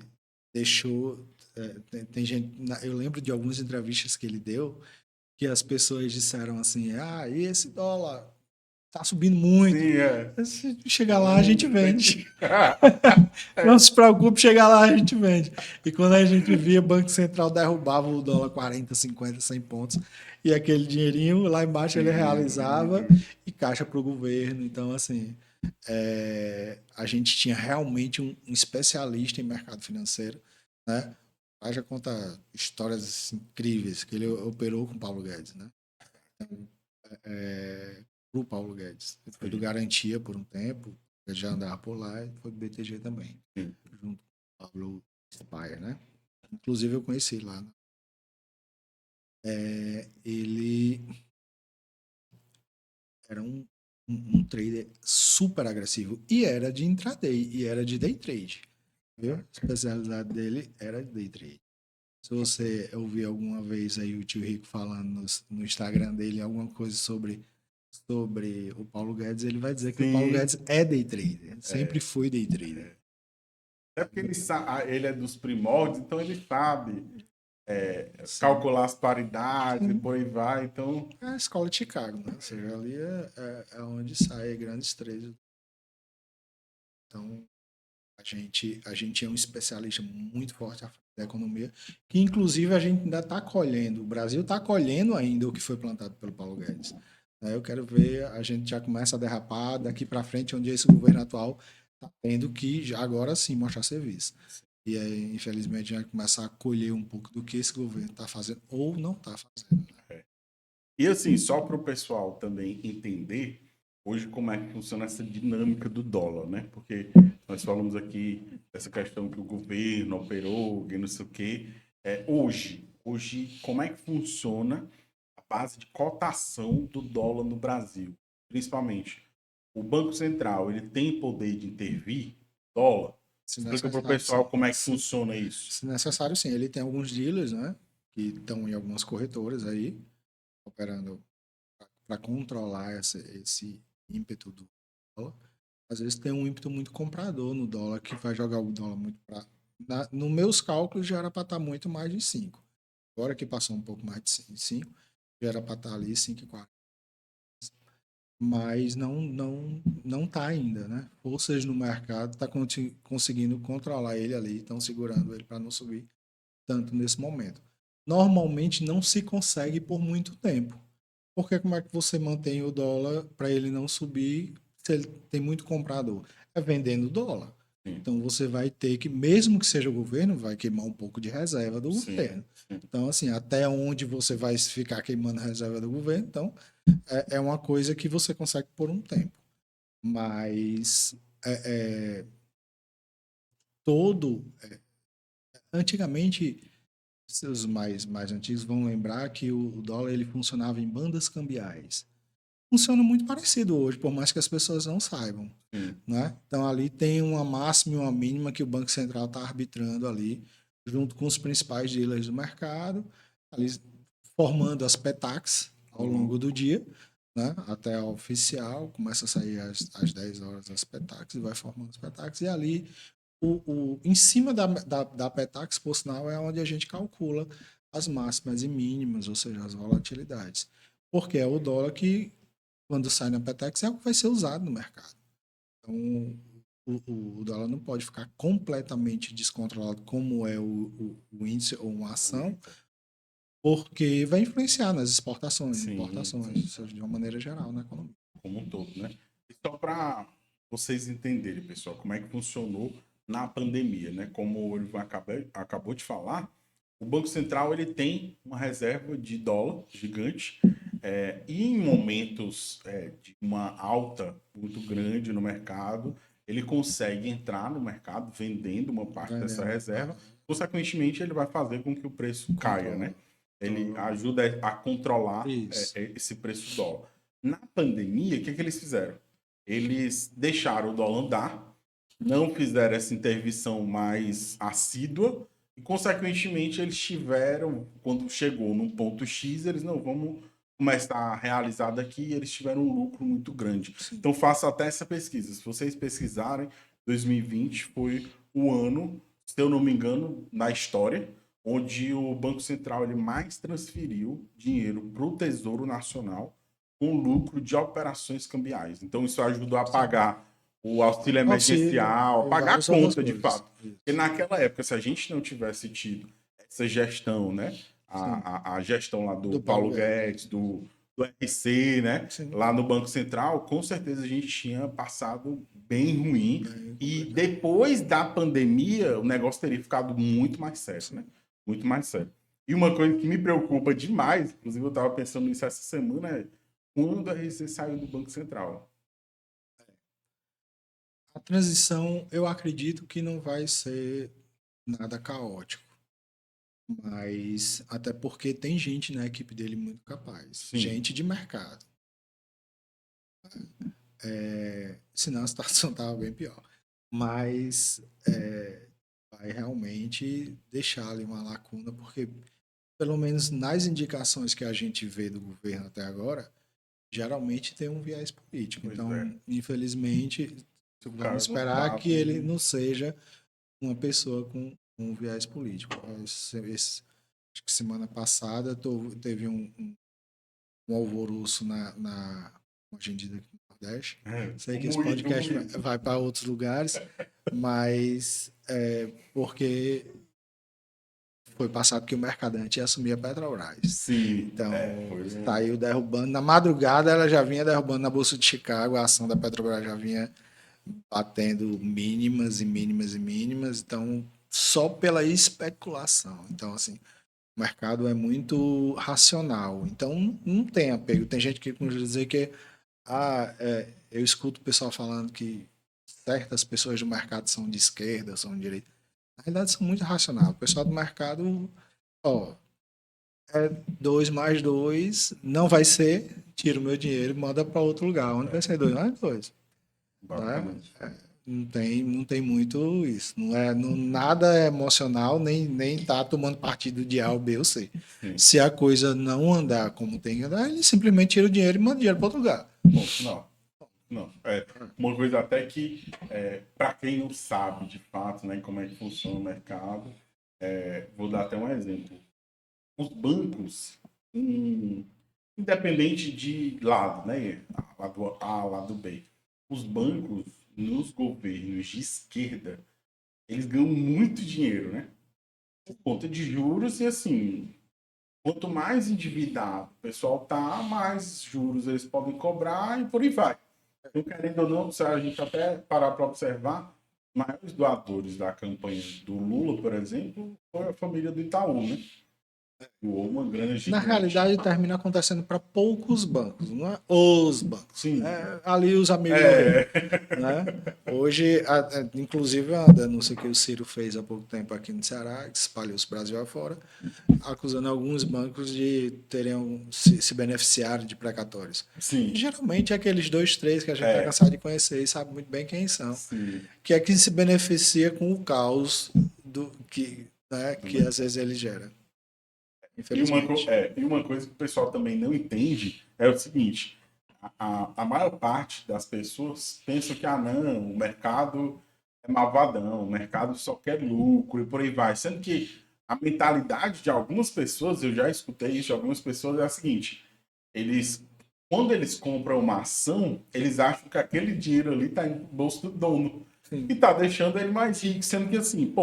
Speaker 2: deixou... tem gente... Eu lembro de algumas entrevistas que ele deu, que as pessoas disseram assim, e esse dólar tá subindo muito.
Speaker 1: Sim, é.
Speaker 2: Se chegar lá, a gente vende. Não se preocupe, chegar lá, a gente vende. E quando a gente via, o Banco Central derrubava o dólar 40, 50, 100 pontos. E aquele dinheirinho lá embaixo ele realizava e caixa para o governo. Então, assim, a gente tinha realmente um especialista em mercado financeiro, né? Já conta histórias incríveis que ele operou com o Paulo Guedes, né? Para o Paulo Guedes. Ele foi do Garantia por um tempo, ele já andava por lá e foi do BTG também, junto com o Pablo Spire, né? Inclusive eu conheci lá. Né? Ele era um trader super agressivo e era de intraday e era de day trade. Viu? A especialidade dele era day trade. Se você ouvir alguma vez aí o tio Rico falando no Instagram dele alguma coisa sobre o Paulo Guedes, ele vai dizer que o Paulo Guedes é day trader. Sempre foi day trader.
Speaker 1: É porque ele é dos primórdios, então ele sabe calcular as paridades e por aí vai. Então,
Speaker 2: É a escola de Chicago, né? Ou seja, ali é onde saem grandes traders. Então, a gente é um especialista muito forte à frente da economia, que inclusive a gente ainda está colhendo. O Brasil está colhendo ainda o que foi plantado pelo Paulo Guedes. Eu quero ver, a gente já começa a derrapar daqui para frente, onde esse governo atual está tendo que, já agora sim, mostrar serviço. E aí, infelizmente, a gente vai começar a colher um pouco do que esse governo está fazendo ou não está fazendo.
Speaker 1: E assim, só para o pessoal também entender hoje como é que funciona essa dinâmica do dólar, né? Porque nós falamos aqui dessa questão que o governo operou, que não sei o quê. Hoje, como é que funciona a base de cotação do dólar no Brasil? Principalmente, o Banco Central, ele tem poder de intervir dólar? Explica para o pessoal
Speaker 2: sim.
Speaker 1: como é que funciona isso.
Speaker 2: Se necessário, sim. Ele tem alguns dealers, né? Que estão em algumas corretoras aí, operando para controlar esse ímpeto do dólar. Às vezes tem um ímpeto muito comprador no dólar, que vai jogar o dólar muito para... Nos meus cálculos já era para estar muito mais de 5. Agora que passou um pouco mais de 5, já era para estar ali 5,4. Mas não está ainda, né? Forças no mercado está conseguindo controlar ele ali, estão segurando ele para não subir tanto nesse momento. Normalmente não se consegue por muito tempo. Porque como é que você mantém o dólar para ele não subir se ele tem muito comprador? É vendendo dólar.
Speaker 1: Sim.
Speaker 2: Então você vai ter que, mesmo que seja o governo, vai queimar um pouco de reserva do governo. Então, assim, até onde você vai ficar queimando reserva do governo, então é uma coisa que você consegue por um tempo. Mas antigamente, os mais antigos vão lembrar que o dólar ele funcionava em bandas cambiais. Funciona muito parecido hoje, por mais que as pessoas não saibam. Né? Então, ali tem uma máxima e uma mínima que o Banco Central está arbitrando ali, junto com os principais dealers do mercado, ali formando as PETACs ao longo do dia, né? Até a oficial, começa a sair às 10 horas as PETACs e vai formando as PETACs, e ali em cima da Petax, por sinal, é onde a gente calcula as máximas e mínimas, ou seja, as volatilidades. Porque é o dólar que, quando sai na Petax, é o que vai ser usado no mercado. Então, o dólar não pode ficar completamente descontrolado como é o índice ou uma ação, porque vai influenciar nas exportações, importações, ou seja, de uma maneira geral na economia.
Speaker 1: como um todo, né? E só para vocês entenderem, pessoal, como é que funcionou na pandemia, né? Como o Ivan acabou de falar, o Banco Central ele tem uma reserva de dólar gigante e em momentos de uma alta muito grande no mercado, ele consegue entrar no mercado vendendo uma parte dessa
Speaker 2: Vendendo.
Speaker 1: reserva. Consequentemente, ele vai fazer com que o preço caia,
Speaker 2: Controla.
Speaker 1: né? Ele
Speaker 2: Então,
Speaker 1: ajuda a controlar
Speaker 2: isso.
Speaker 1: esse preço do dólar. Na pandemia, o que eles fizeram? Eles deixaram o dólar andar, não fizeram essa intervenção mais assídua e, consequentemente, eles tiveram, quando chegou num ponto X, eles não vamos começar a realizar daqui, e eles tiveram um lucro muito grande.
Speaker 2: Sim.
Speaker 1: Então, faça até essa pesquisa. Se vocês pesquisarem, 2020 foi o ano, se eu não me engano, na história, onde o Banco Central ele mais transferiu dinheiro para o Tesouro Nacional com lucro de operações cambiais. Então, isso ajudou a
Speaker 2: Sim.
Speaker 1: pagar o auxílio
Speaker 2: Auxílio
Speaker 1: emergencial, a
Speaker 2: e
Speaker 1: pagar a
Speaker 2: várias outras
Speaker 1: conta de
Speaker 2: coisas.
Speaker 1: fato.
Speaker 2: Isso.
Speaker 1: Porque naquela época, se a gente não tivesse tido essa gestão, né?
Speaker 2: Sim.
Speaker 1: A gestão lá do
Speaker 2: Do Paulo
Speaker 1: Paulo Guedes, do RC, né?
Speaker 2: Sim.
Speaker 1: Lá no Banco Central, com certeza a gente tinha passado bem ruim.
Speaker 2: Bem
Speaker 1: E
Speaker 2: complicado.
Speaker 1: depois da pandemia, o negócio teria ficado muito mais sério, né? Muito mais sério. E uma coisa que me preocupa demais, inclusive eu estava pensando nisso essa semana, é quando a RC saiu do Banco Central.
Speaker 2: A transição, eu acredito que não vai ser nada caótico. Mas até porque tem gente na equipe dele muito capaz.
Speaker 1: Sim.
Speaker 2: Gente de mercado. Senão a situação estava bem pior. Mas vai realmente deixar ali uma lacuna, porque pelo menos nas indicações que a gente vê do governo até agora, geralmente tem um viés político.
Speaker 1: Pois
Speaker 2: Então,
Speaker 1: é.
Speaker 2: infelizmente,
Speaker 1: O cara
Speaker 2: vamos
Speaker 1: não
Speaker 2: esperar que
Speaker 1: sabe.
Speaker 2: ele não seja uma pessoa com um viés político. Acho que semana passada teve um alvoroço na agenda aqui no Nordeste. Sei que esse podcast vai para outros lugares, mas porque foi passado que o Mercadante ia assumir a Petrobras.
Speaker 1: Sim.
Speaker 2: Então,
Speaker 1: Foi
Speaker 2: saiu derrubando. Na madrugada, ela já vinha derrubando na Bolsa de Chicago, a ação da Petrobras já vinha batendo mínimas e mínimas e mínimas. Então, só pela especulação. Então, assim, o mercado é muito racional. Então, não tem apego. Tem gente que costuma dizer que eu escuto o pessoal falando que certas pessoas do mercado são de esquerda, são de direita. Na realidade, são muito racionais. O pessoal do mercado, ó, 2 mais 2 não vai ser, tira o meu dinheiro e manda para outro lugar. Onde vai ser 2 mais 2? Né?
Speaker 1: basicamente.
Speaker 2: Não tem muito isso. Nada é emocional, nem tá tomando partido de A ou B ou C.
Speaker 1: Sim.
Speaker 2: Se a coisa não andar como tem que andar, ele simplesmente tira o dinheiro e manda o dinheiro para outro lugar.
Speaker 1: Ponto, não. Não. Uma coisa até que, para quem não sabe de fato, né, como é que funciona o mercado, vou dar até um exemplo. Os bancos, independente de lado, né, lado A, lado B, os bancos nos governos de esquerda, eles ganham muito dinheiro, né? Por conta de juros e assim, quanto mais endividado o pessoal tá, mais juros eles podem cobrar e por aí vai. Então, querendo ou não, se a gente até parar para observar, os maiores doadores da campanha do Lula, por exemplo, foi a família do Itaú, né? Doou uma grana
Speaker 2: Na
Speaker 1: gigante.
Speaker 2: realidade, termina acontecendo para poucos bancos, não é os bancos.
Speaker 1: Sim.
Speaker 2: Ali os amigos dele. Né? Hoje, inclusive, a denúncia que o Ciro fez há pouco tempo aqui no Ceará, que espalhou-se Brasil afora, acusando alguns bancos de terem se beneficiado de precatórios.
Speaker 1: Sim.
Speaker 2: E, geralmente é aqueles 2, 3 que a gente está cansado de conhecer e sabe muito bem quem são.
Speaker 1: Sim.
Speaker 2: Que é quem se beneficia com o caos que às vezes ele gera. Infelizmente.
Speaker 1: E uma coisa que o pessoal também não entende é o seguinte: a maior parte das pessoas pensa que, não, o mercado é malvadão, o mercado só quer lucro e por aí vai. Sendo que a mentalidade de algumas pessoas, eu já escutei isso de algumas pessoas, é a seguinte: quando eles compram uma ação, eles acham que aquele dinheiro ali está no bolso do dono. Sim. E está deixando ele mais rico, sendo que assim,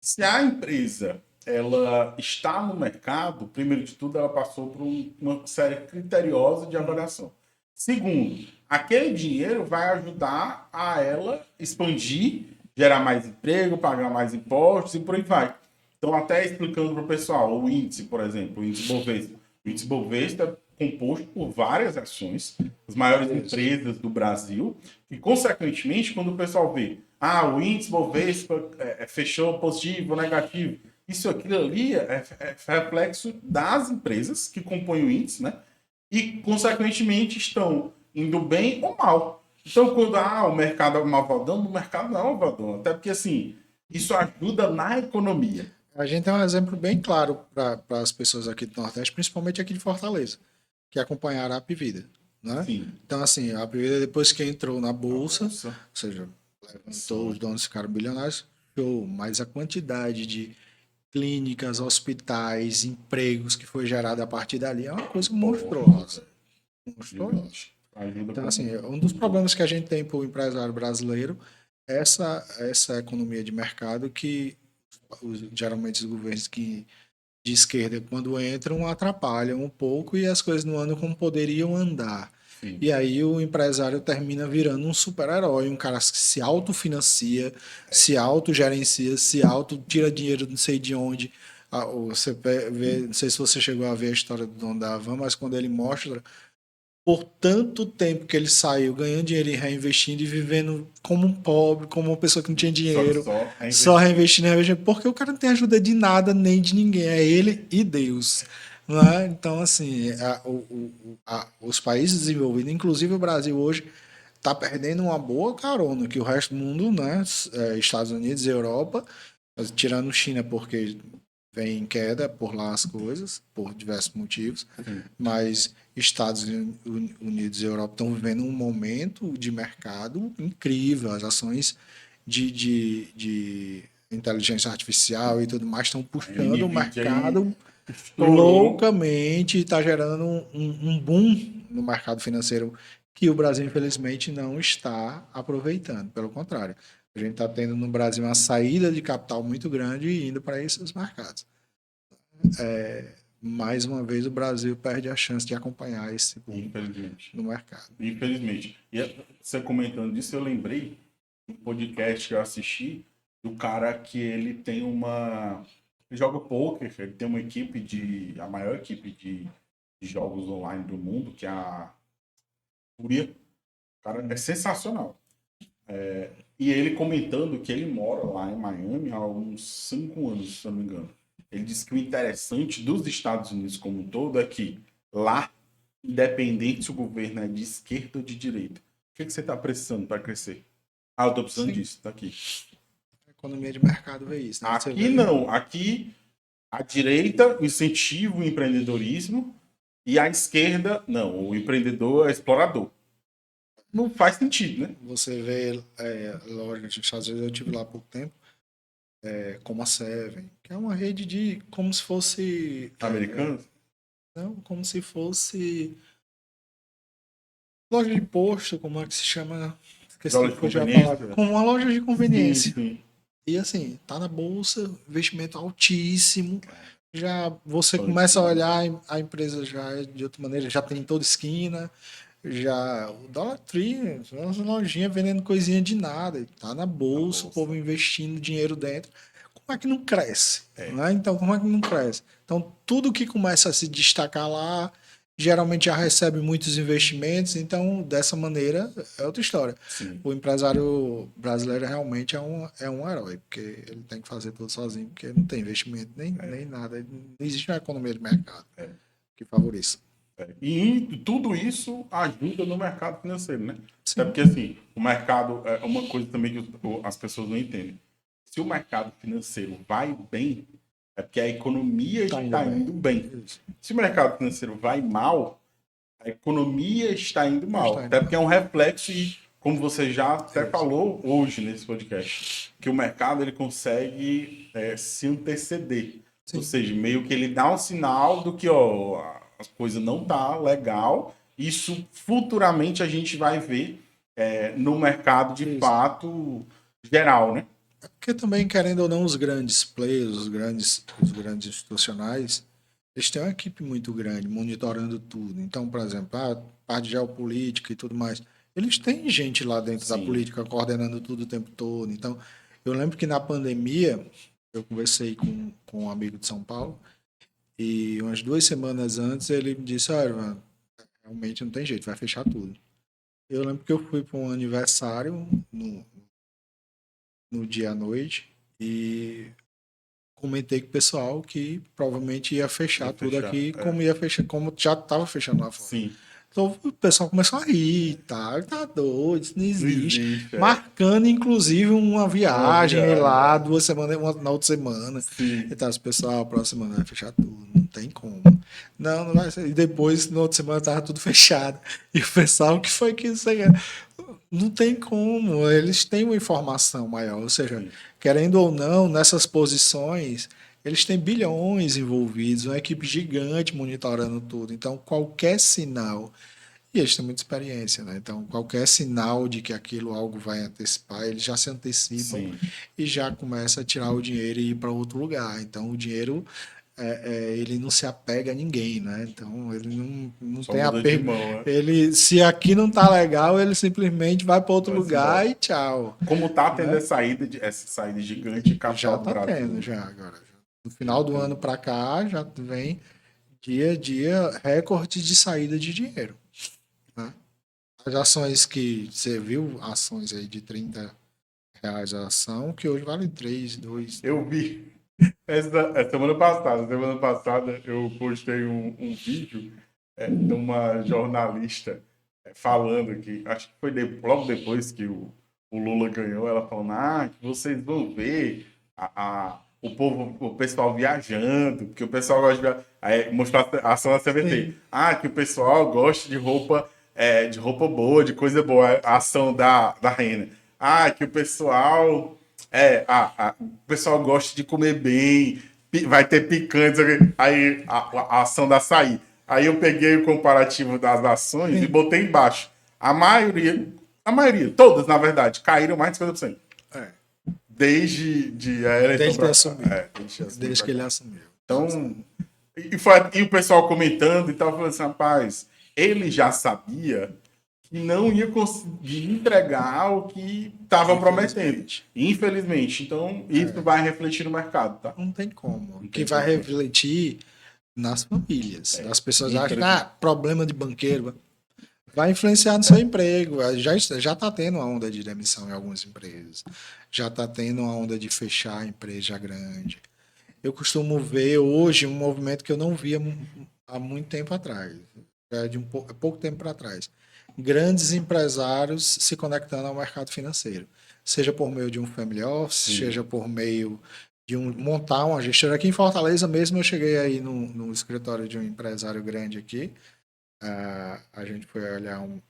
Speaker 1: se a empresa ela está no mercado, primeiro de tudo, ela passou por uma série criteriosa de avaliação. Segundo, aquele dinheiro vai ajudar a ela expandir, gerar mais emprego, pagar mais impostos e por aí vai. Então, até explicando para o pessoal, o índice, por exemplo, o índice Bovespa. O índice Bovespa é composto por várias ações, as maiores empresas do Brasil, e, consequentemente, quando o pessoal vê, o índice Bovespa fechou positivo ou negativo, isso aquilo ali é reflexo das empresas que compõem o índice, né? E, consequentemente, estão indo bem ou mal. Então, quando o mercado é malvadão, o mercado não é malvadão. Até porque, assim, isso ajuda na economia.
Speaker 2: A gente tem um exemplo bem claro para as pessoas aqui do Nordeste, principalmente aqui de Fortaleza, que acompanharam a Apvida, né?
Speaker 1: Sim.
Speaker 2: Então, assim, a Apvida, depois que entrou na Bolsa,
Speaker 1: Nossa.
Speaker 2: ou seja, levantou, os donos ficaram bilionários, show, mas a quantidade de clínicas, hospitais, empregos que foi gerada a partir dali é uma coisa monstruosa. Monstruosa. Então, assim, um dos problemas que a gente tem para o empresário brasileiro é essa economia de mercado que geralmente os governos de esquerda, quando entram, atrapalham um pouco e as coisas não andam como poderiam andar.
Speaker 1: Sim.
Speaker 2: E aí o empresário termina virando um super-herói, um cara que se autofinancia, se autogerencia, se auto-tira dinheiro não sei de onde. Você vê, não sei se você chegou a ver a história do dono da Havan, mas quando ele mostra por tanto tempo que ele saiu ganhando dinheiro e reinvestindo e vivendo como um pobre, como uma pessoa que não tinha dinheiro, só reinvestindo, porque o cara não tem ajuda de nada nem de ninguém, é ele e Deus. Não é? Então, assim, os países desenvolvidos, inclusive o Brasil hoje, está perdendo uma boa carona, que o resto do mundo, né, Estados Unidos e Europa, tirando China, porque vem em queda por lá as coisas, por diversos motivos, mas Estados Unidos e Europa estão vivendo um momento de mercado incrível, as ações de inteligência artificial e tudo mais estão puxando o mercado loucamente e está gerando um boom no mercado financeiro que o Brasil, infelizmente, não está aproveitando. Pelo contrário, a gente está tendo no Brasil uma saída de capital muito grande e indo para esses mercados. Mais uma vez, o Brasil perde a chance de acompanhar esse boom no mercado.
Speaker 1: Infelizmente. E você comentando disso, eu lembrei de um podcast que eu assisti do cara que ele tem uma... Ele joga poker, ele tem uma equipe a maior equipe de jogos online do mundo, que é a Fúria. O cara é sensacional. E ele comentando que ele mora lá em Miami há uns 5 anos, se não me engano. Ele disse que o interessante dos Estados Unidos como um todo é que lá, independente se o governo é de esquerda ou de direita, o que você está precisando para crescer? Eu estou precisando disso, tá aqui.
Speaker 2: A economia de mercado vê isso. Né?
Speaker 1: Aqui não. Aqui a direita incentiva o empreendedorismo e a esquerda, não. O empreendedor é explorador. Não faz sentido, né?
Speaker 2: Você vê lojas nos Estados Unidos, eu estive lá há pouco tempo, como a Seven, que é uma rede de como se fosse...
Speaker 1: Americanos?
Speaker 2: Não, como se fosse loja de posto, como é que se chama? Esqueci
Speaker 1: Loja de conveniência?
Speaker 2: Como uma loja de conveniência.
Speaker 1: Sim.
Speaker 2: E assim, tá na bolsa, investimento altíssimo. Já você começa a olhar, a empresa já é de outra maneira, já tem em toda esquina. Já o Dollar Tree, uma lojinha vendendo coisinha de nada, tá na bolsa, o povo investindo dinheiro dentro. Como é que não cresce? Né? Então, como é que não cresce? Então, tudo que começa a se destacar lá, geralmente já recebe muitos investimentos, então, dessa maneira, é outra história.
Speaker 1: Sim.
Speaker 2: O empresário brasileiro realmente é um herói, porque ele tem que fazer tudo sozinho, porque não tem investimento nem nada, não existe uma economia de mercado que favoreça.
Speaker 1: E tudo isso ajuda no mercado financeiro, né?
Speaker 2: Sim.
Speaker 1: Até porque, assim, o mercado é uma coisa também que as pessoas não entendem. Se o mercado financeiro vai bem, é porque a economia está indo bem. Se o mercado financeiro vai mal, a economia está indo mal. Até porque é um reflexo e, como você já até falou hoje nesse podcast, que o mercado ele consegue se anteceder. Sim. Ou seja, meio que ele dá um sinal do que a coisa não tá legal. Isso futuramente a gente vai ver no mercado de fato geral, né?
Speaker 2: Porque também, querendo ou não, os grandes players, os grandes institucionais, eles têm uma equipe muito grande monitorando tudo. Então, por exemplo, a parte de geopolítica e tudo mais, eles têm gente lá dentro da
Speaker 1: Sim.
Speaker 2: política coordenando tudo o tempo todo. Então, eu lembro que na pandemia, eu conversei com um amigo de São Paulo e umas 2 semanas antes ele me disse, olha, mano, realmente não tem jeito, vai fechar tudo. Eu lembro que eu fui para um aniversário no dia à noite e comentei com o pessoal que provavelmente ia fechar
Speaker 1: Ia
Speaker 2: tudo
Speaker 1: fechar,
Speaker 2: aqui,
Speaker 1: é.
Speaker 2: como ia fechar, como já estava fechando lá fora.
Speaker 1: Sim.
Speaker 2: Então o pessoal começou a rir, tá doido, isso não
Speaker 1: Não
Speaker 2: existe.
Speaker 1: existe,
Speaker 2: Marcando, inclusive, uma
Speaker 1: Uma
Speaker 2: viagem
Speaker 1: viagem,
Speaker 2: lá,
Speaker 1: é.
Speaker 2: 2 semanas, na outra semana.
Speaker 1: Sim.
Speaker 2: Então, as pessoas, a próxima semana vai fechar tudo, não tem como. Não, não vai ser. E depois, na outra semana, tava tudo fechado. E o pessoal, o que foi que isso aí? Não tem como, eles têm uma informação maior, ou seja,
Speaker 1: Sim.
Speaker 2: querendo ou não, nessas posições, eles têm bilhões envolvidos, uma equipe gigante monitorando tudo. Então, qualquer sinal, e eles têm muita experiência, né? Então, qualquer sinal de que aquilo algo vai antecipar, eles já se antecipam
Speaker 1: Sim.
Speaker 2: e já começa a tirar o dinheiro e ir para outro lugar. Então, o dinheiro ele não se apega a ninguém, né? Então ele não
Speaker 1: Só
Speaker 2: tem
Speaker 1: muda de
Speaker 2: apego.
Speaker 1: mão, né?
Speaker 2: Ele, se aqui não tá legal, ele simplesmente vai para outro
Speaker 1: Vai-se
Speaker 2: lugar
Speaker 1: embora.
Speaker 2: e tchau,
Speaker 1: Como tá tendo
Speaker 2: né?
Speaker 1: essa saída gigante de
Speaker 2: Já
Speaker 1: capital do
Speaker 2: tá tendo,
Speaker 1: Brasil.
Speaker 2: já agora. No final do ano
Speaker 1: Então,
Speaker 2: para cá já vem dia a dia recorde de saída de dinheiro, né? As ações que você viu, ações aí de R$ 30 a ação, que hoje vale 3, 2.
Speaker 1: eu vi semana passada eu postei um vídeo de uma jornalista falando que, acho que foi logo depois que o Lula ganhou, ela falando, que vocês vão ver o povo, o pessoal viajando, porque o pessoal gosta de aí, mostrar a ação da CVT.
Speaker 2: Sim.
Speaker 1: Que o pessoal gosta de roupa boa, de coisa boa, a ação da Rena. Que o pessoal o pessoal gosta de comer bem, vai ter picante, aí a ação da açaí. Aí eu peguei o comparativo das ações e
Speaker 2: Sim.
Speaker 1: botei embaixo. A maioria, todas, na verdade, caíram mais de 50%.
Speaker 2: É.
Speaker 1: Desde a eleição
Speaker 2: Desde que
Speaker 1: pra
Speaker 2: ele
Speaker 1: cá.
Speaker 2: assumiu.
Speaker 1: Desde
Speaker 2: Desde
Speaker 1: pra
Speaker 2: que ele
Speaker 1: cá.
Speaker 2: assumiu.
Speaker 1: Então, e o pessoal comentando e tal, falando assim, rapaz, ele já sabia que não ia conseguir entregar o que estava prometendo. Infelizmente. Então, isso vai refletir no mercado, tá?
Speaker 2: Não tem como.
Speaker 1: Não
Speaker 2: Que
Speaker 1: tem
Speaker 2: vai
Speaker 1: como.
Speaker 2: refletir nas famílias. As pessoas acham que
Speaker 1: Infelizmente.
Speaker 2: problema de banqueiro vai influenciar no seu emprego. Já está tendo uma onda de demissão em algumas empresas. Já está tendo uma onda de fechar a empresa grande. Eu costumo ver hoje um movimento que eu não via há muito tempo atrás, de pouco tempo para trás. Grandes empresários se conectando ao mercado financeiro, seja por meio de um family office,
Speaker 1: Sim.
Speaker 2: seja por meio de montar uma gestora. Aqui em Fortaleza mesmo, eu cheguei aí no escritório de um empresário grande aqui. A gente foi olhar uma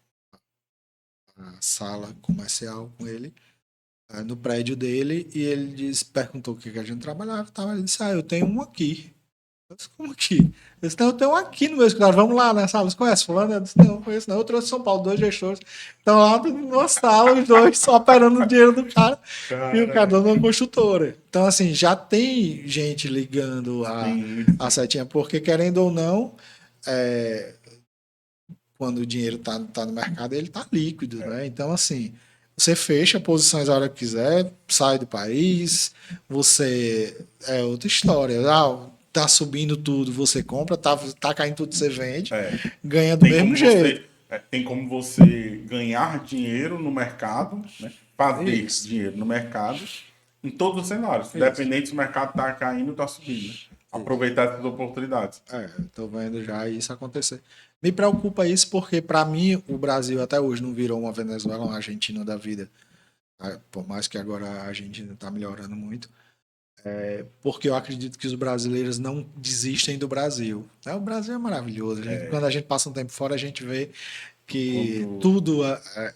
Speaker 2: sala comercial com ele no prédio dele e ele perguntou o que a gente trabalhava. Ele disse, eu tenho um aqui. Eu disse, como aqui? Ele disse, não, eu tenho um aqui no meu escritório. Vamos lá na sala. Você conhece fulano? Eu disse, não conheço não. Eu trouxe de São Paulo 2 gestores. Então lá numa sala, os dois só operando o dinheiro do cara e o cara dando uma construtora. Então assim, já tem gente ligando a setinha, porque querendo ou não, quando o dinheiro tá no mercado, ele tá líquido, né? Então assim, você fecha posições a hora que quiser, sai do país, você é outra história. Tá subindo tudo, você compra, tá caindo tudo, você vende, ganha do mesmo jeito.
Speaker 1: Tem como você ganhar dinheiro no mercado, né? Fazer dinheiro no mercado em todos os cenários. Independente se o mercado tá caindo ou tá subindo. Né? Aproveitar essas oportunidades.
Speaker 2: Tô vendo já isso acontecer. Me preocupa isso porque, para mim, o Brasil até hoje não virou uma Venezuela, uma Argentina da vida. Por mais que agora a Argentina está melhorando muito. Porque eu acredito que os brasileiros não desistem do Brasil. O Brasil é maravilhoso. Quando a gente passa um tempo fora, a gente vê que tudo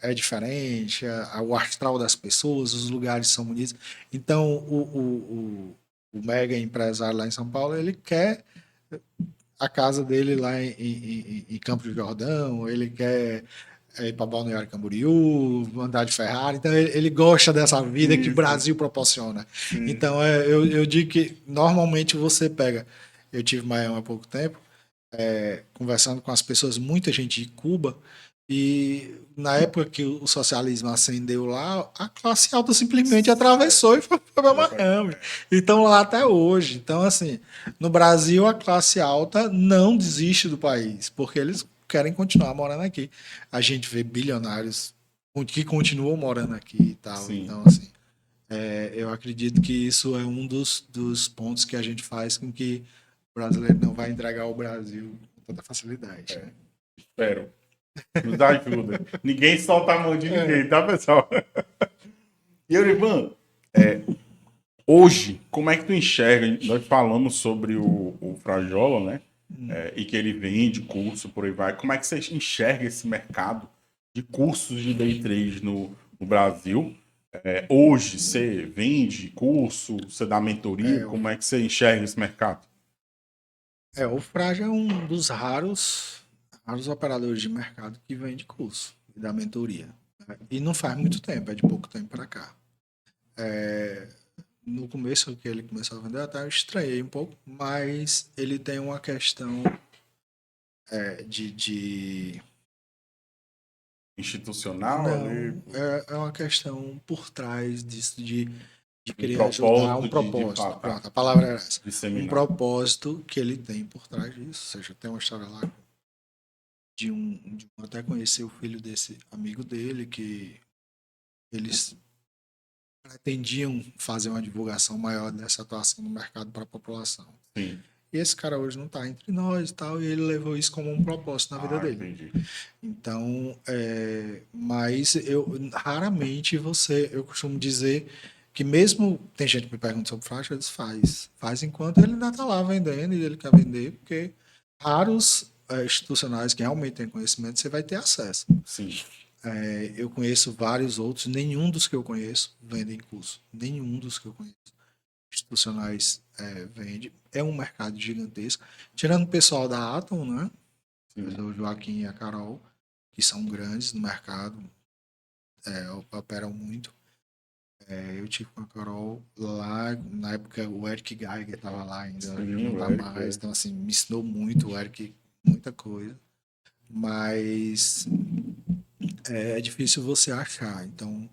Speaker 2: é diferente, o astral das pessoas, os lugares são bonitos. Então, o mega empresário lá em São Paulo, ele quer a casa dele lá em Campos do Jordão, ele quer ir para Balneário Camboriú, andar de Ferrari, então ele gosta dessa vida que o Brasil proporciona. Então eu digo que normalmente você pega Eu tive em Miami há pouco tempo, conversando com as pessoas, muita gente de Cuba, e na época que o socialismo ascendeu lá, a classe alta simplesmente atravessou e foi para Miami. E estão lá até hoje. Então, assim, no Brasil, a classe alta não desiste do país, porque eles querem continuar morando aqui. A gente vê bilionários que continuam morando aqui e tal.
Speaker 1: Sim.
Speaker 2: Então, assim, eu acredito que isso é um dos pontos que a gente faz com que o brasileiro não vai entregar o Brasil com tanta facilidade. Né?
Speaker 1: Espero. Nos ajuda. Ninguém solta a mão de ninguém, tá, pessoal? E Eurivan, hoje, como é que tu enxerga? Nós falamos sobre o Frajola, né? E que ele vende curso, por aí vai. Como é que você enxerga esse mercado de cursos de day trade no Brasil? Hoje, você vende curso, você dá mentoria? Como é que você enxerga esse mercado?
Speaker 2: O Fraja é um dos raros operadores de mercado que vende curso e dá mentoria. Né? E não faz muito tempo, é de pouco tempo para cá. No começo que ele começou a vender, até eu estranhei um pouco, mas ele tem uma questão de.
Speaker 1: Institucional ali,
Speaker 2: Não, é uma questão por trás disso de
Speaker 1: um
Speaker 2: querer ajudar, um
Speaker 1: propósito de
Speaker 2: propósito.
Speaker 1: fato,
Speaker 2: Pronto, a palavra era essa. Um
Speaker 1: disseminar.
Speaker 2: propósito que ele tem por trás disso. Ou seja, tem uma história lá até conhecer o filho desse amigo dele, que eles pretendiam fazer uma divulgação maior dessa atuação no mercado para a população.
Speaker 1: Sim.
Speaker 2: E esse cara hoje não está entre nós e tal, e ele levou isso como um propósito na vida dele.
Speaker 1: Entendi.
Speaker 2: Então, mas raramente eu costumo dizer que mesmo tem gente que me pergunta sobre faixa, eles faz enquanto ele ainda está lá vendendo e ele quer vender, porque raros institucionais que realmente têm conhecimento, você vai ter acesso.
Speaker 1: Sim.
Speaker 2: Eu conheço vários outros, nenhum dos que eu conheço vendem curso. Nenhum dos que eu conheço institucionais vende. É um mercado gigantesco. Tirando o pessoal da Atom, né? O Joaquim e a Carol, que são grandes no mercado, operam muito. Eu tive com a Carol lá, na época o Eric Geiger estava lá ainda, não está mais. Então, assim, me ensinou muito o Eric, muita coisa. Mas é difícil você achar. Então,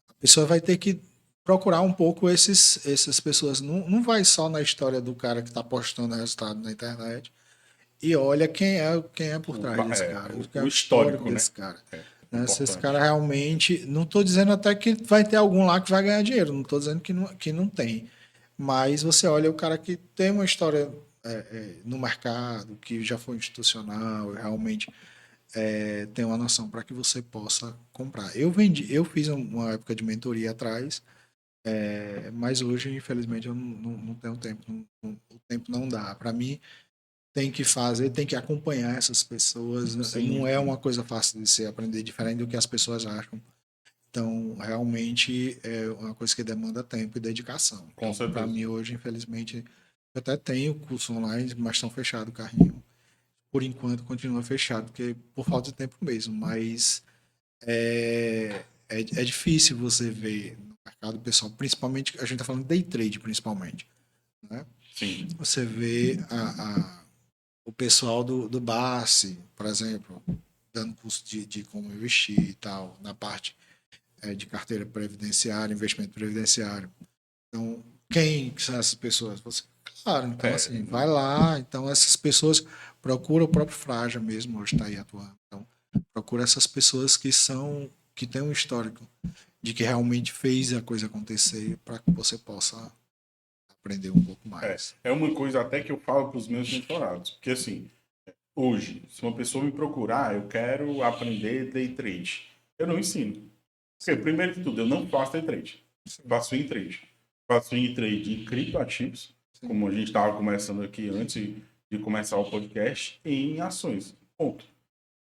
Speaker 2: a pessoa vai ter que procurar um pouco essas pessoas. Não vai só na história do cara que está postando resultado na internet e olha quem é por trás desse cara,
Speaker 1: o histórico, né?
Speaker 2: desse cara. Né? Se esse cara realmente. Não estou dizendo até que vai ter algum lá que vai ganhar dinheiro, não estou dizendo que não tem. Mas você olha o cara que tem uma história no mercado, que já foi institucional, realmente tem uma noção para que você possa comprar. Eu fiz uma época de mentoria atrás, mas hoje, infelizmente, eu não tenho tempo. O tempo não dá. Para mim, tem que fazer, tem que acompanhar essas pessoas.
Speaker 1: Sim,
Speaker 2: não é uma coisa fácil de se aprender, diferente do que as pessoas acham. Então, realmente, é uma coisa que demanda tempo e dedicação.
Speaker 1: Com certeza.
Speaker 2: Para mim, hoje, infelizmente, eu até tenho curso online, mas estão fechados o carrinho. Por enquanto, continua fechado, porque por falta de tempo mesmo. Mas é difícil você ver no mercado pessoal, principalmente, a gente está falando de day trade, principalmente. Né?
Speaker 1: Sim.
Speaker 2: Você vê o pessoal do BASE, por exemplo, dando curso de como investir e tal, na parte de carteira previdenciária, investimento previdenciário. Então, quem são essas pessoas? Você, claro, então assim, vai lá. Então, essas pessoas procura o próprio Fraja mesmo, hoje está aí atuando. Então, procura essas pessoas que têm um histórico de que realmente fez a coisa acontecer para que você possa aprender um pouco mais.
Speaker 1: É uma coisa até que eu falo para os meus mentorados, porque assim, hoje, se uma pessoa me procurar, eu quero aprender day trade. Eu não ensino. Porque, primeiro de tudo, eu não faço day trade. Faço in trade. Faço in trade em criptoativos, como a gente estava começando aqui antes de começar o podcast, e em ações. Ponto.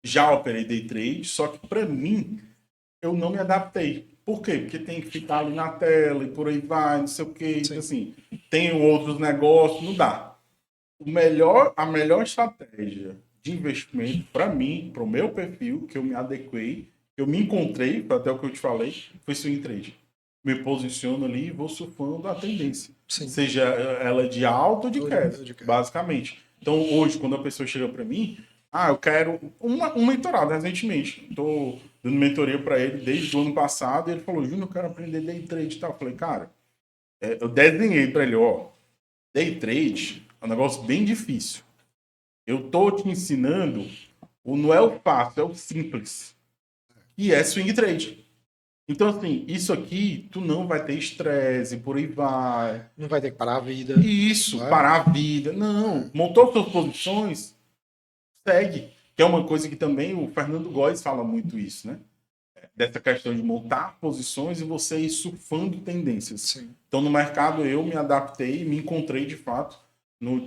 Speaker 1: Já operei day trade, só que para mim, eu não me adaptei. Por quê? Porque tem que ficar ali na tela e por aí vai, não sei o quê. Então, assim, tem outros negócios, não dá. A melhor estratégia de investimento para mim, para o meu perfil, que eu me adequei, que eu me encontrei, até o que eu te falei, foi swing trade. me posiciono ali e vou surfando a tendência.
Speaker 2: Sim.
Speaker 1: Seja ela de alta ou de
Speaker 2: Ou
Speaker 1: queda,
Speaker 2: de queda.
Speaker 1: basicamente. Então, hoje, quando a pessoa chega para mim, eu quero um mentorado, recentemente. Estou dando mentoria para ele desde o ano passado, e ele falou, Júnior, eu quero aprender day trade e tal. Eu falei, cara, eu desenhei para ele, day trade é um negócio bem difícil. Eu tô te ensinando, não é o fácil, é o simples. E é swing trade. Então, assim, isso aqui, tu não vai ter estresse, por aí vai.
Speaker 2: Não vai ter que parar a vida.
Speaker 1: Isso,
Speaker 2: Não é?
Speaker 1: parar a vida. Não, montou suas posições, segue. Que é uma coisa que também o Fernando Góes fala muito isso, né? Dessa questão de montar posições e você ir surfando tendências.
Speaker 2: Sim.
Speaker 1: Então, no mercado, eu me adaptei, me encontrei, de fato,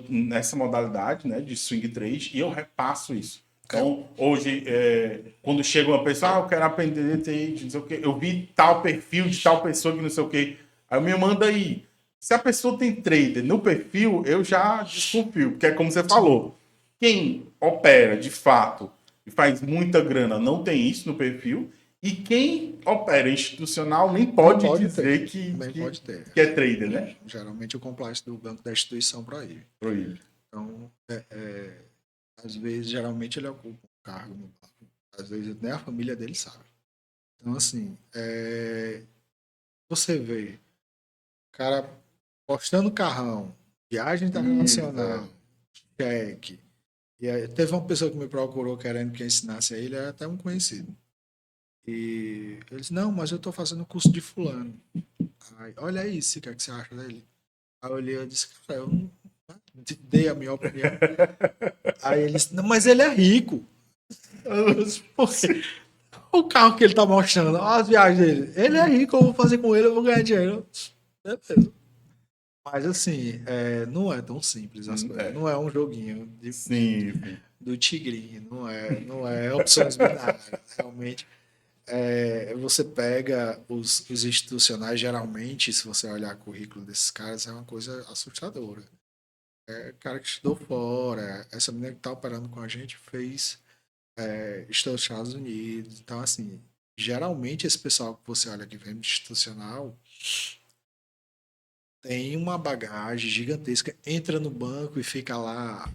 Speaker 1: nessa modalidade, né, de swing trade, e eu repasso isso. Então, hoje, quando chega uma pessoa, eu quero aprender trade, não sei o quê, eu vi tal perfil de tal pessoa que não sei o quê, aí eu me manda aí. Se a pessoa tem trader no perfil, eu já desconfio, porque é como você falou, quem opera de fato e faz muita grana não tem isso no perfil, e quem opera institucional nem pode dizer
Speaker 2: pode ter.
Speaker 1: que é trader, né?
Speaker 2: Geralmente o compliance do banco da instituição proíbe. Então, às vezes, geralmente ele ocupa um cargo no banco. Às vezes nem a família dele sabe. Então, assim, você vê o cara postando carrão, viagem internacional, cheque. E aí, teve uma pessoa que me procurou querendo que eu ensinasse a ele, era até um conhecido. E ele disse, não, mas eu estou fazendo curso de fulano. Aí, olha isso, o que é que você acha dele? Aí eu olhei e disse, cara, eu não dei a minha opinião. Aí ele disse, não, mas ele é rico. O carro que ele tá mostrando, as viagens dele. Ele é rico, eu vou fazer com ele, eu vou ganhar dinheiro. Beleza. Mas assim, não é tão simples as coisas. Não é um joguinho do tigrinho, não é opções binárias. Realmente, você pega os institucionais, geralmente, se você olhar o currículo desses caras, é uma coisa assustadora. Cara que estudou fora, essa menina que tá operando com a gente fez estudou nos Estados Unidos. Então, assim, geralmente esse pessoal que você olha que vem institucional tem uma bagagem gigantesca, entra no banco e fica lá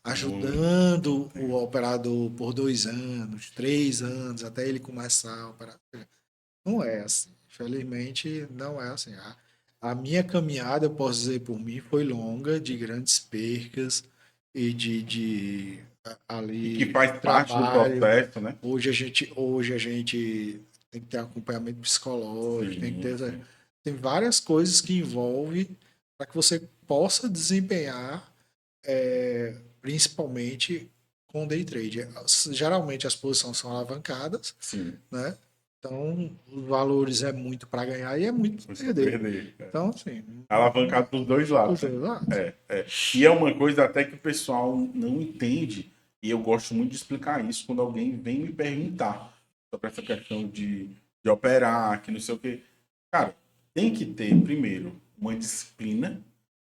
Speaker 2: ajudando o operador por 2 anos, 3 anos, até ele começar a operar. Não é assim. Infelizmente, não é assim. A minha caminhada, eu posso dizer por mim, foi longa, de grandes percas e de ali
Speaker 1: E que faz parte do
Speaker 2: trabalho.
Speaker 1: processo, né?
Speaker 2: Hoje a gente tem que ter acompanhamento psicológico, tem várias coisas que envolve para que você possa desempenhar, principalmente com day trade. Geralmente as posições são alavancadas, né? Então, os valores é muito para ganhar e é muito para perder. Então, assim,
Speaker 1: alavancado dos dois lados. E é uma coisa até que o pessoal não entende, e eu gosto muito de explicar isso quando alguém vem me perguntar sobre essa questão de operar, que não sei o quê. Cara, tem que ter, primeiro, uma disciplina,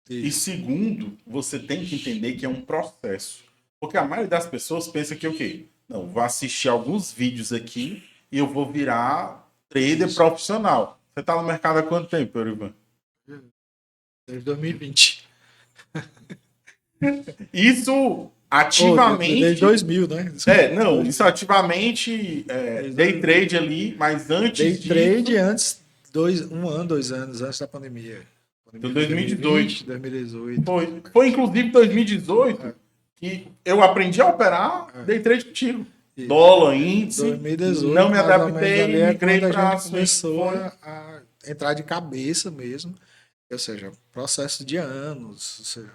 Speaker 1: e segundo, você tem que entender que é um processo. Porque a maioria das pessoas pensa que o quê? Não, vou assistir alguns vídeos aqui e eu vou virar trader profissional. Você tá no mercado há quanto tempo, Eurivan?
Speaker 2: Desde 2020.
Speaker 1: Isso ativamente.
Speaker 2: Desde 2000, né?
Speaker 1: Não, isso ativamente day trade ali, mas antes
Speaker 2: day
Speaker 1: disso.
Speaker 2: Trade antes, 1 ano, 2 anos antes da pandemia.
Speaker 1: Então, 2018.
Speaker 2: 2018.
Speaker 1: Foi inclusive 2018 que eu aprendi a operar day trade contigo. Isso. Dólar, índice.
Speaker 2: 2018,
Speaker 1: não me adaptei, migrei para
Speaker 2: a gente começou a entrar de cabeça mesmo. Ou seja, processo de anos. Ou seja,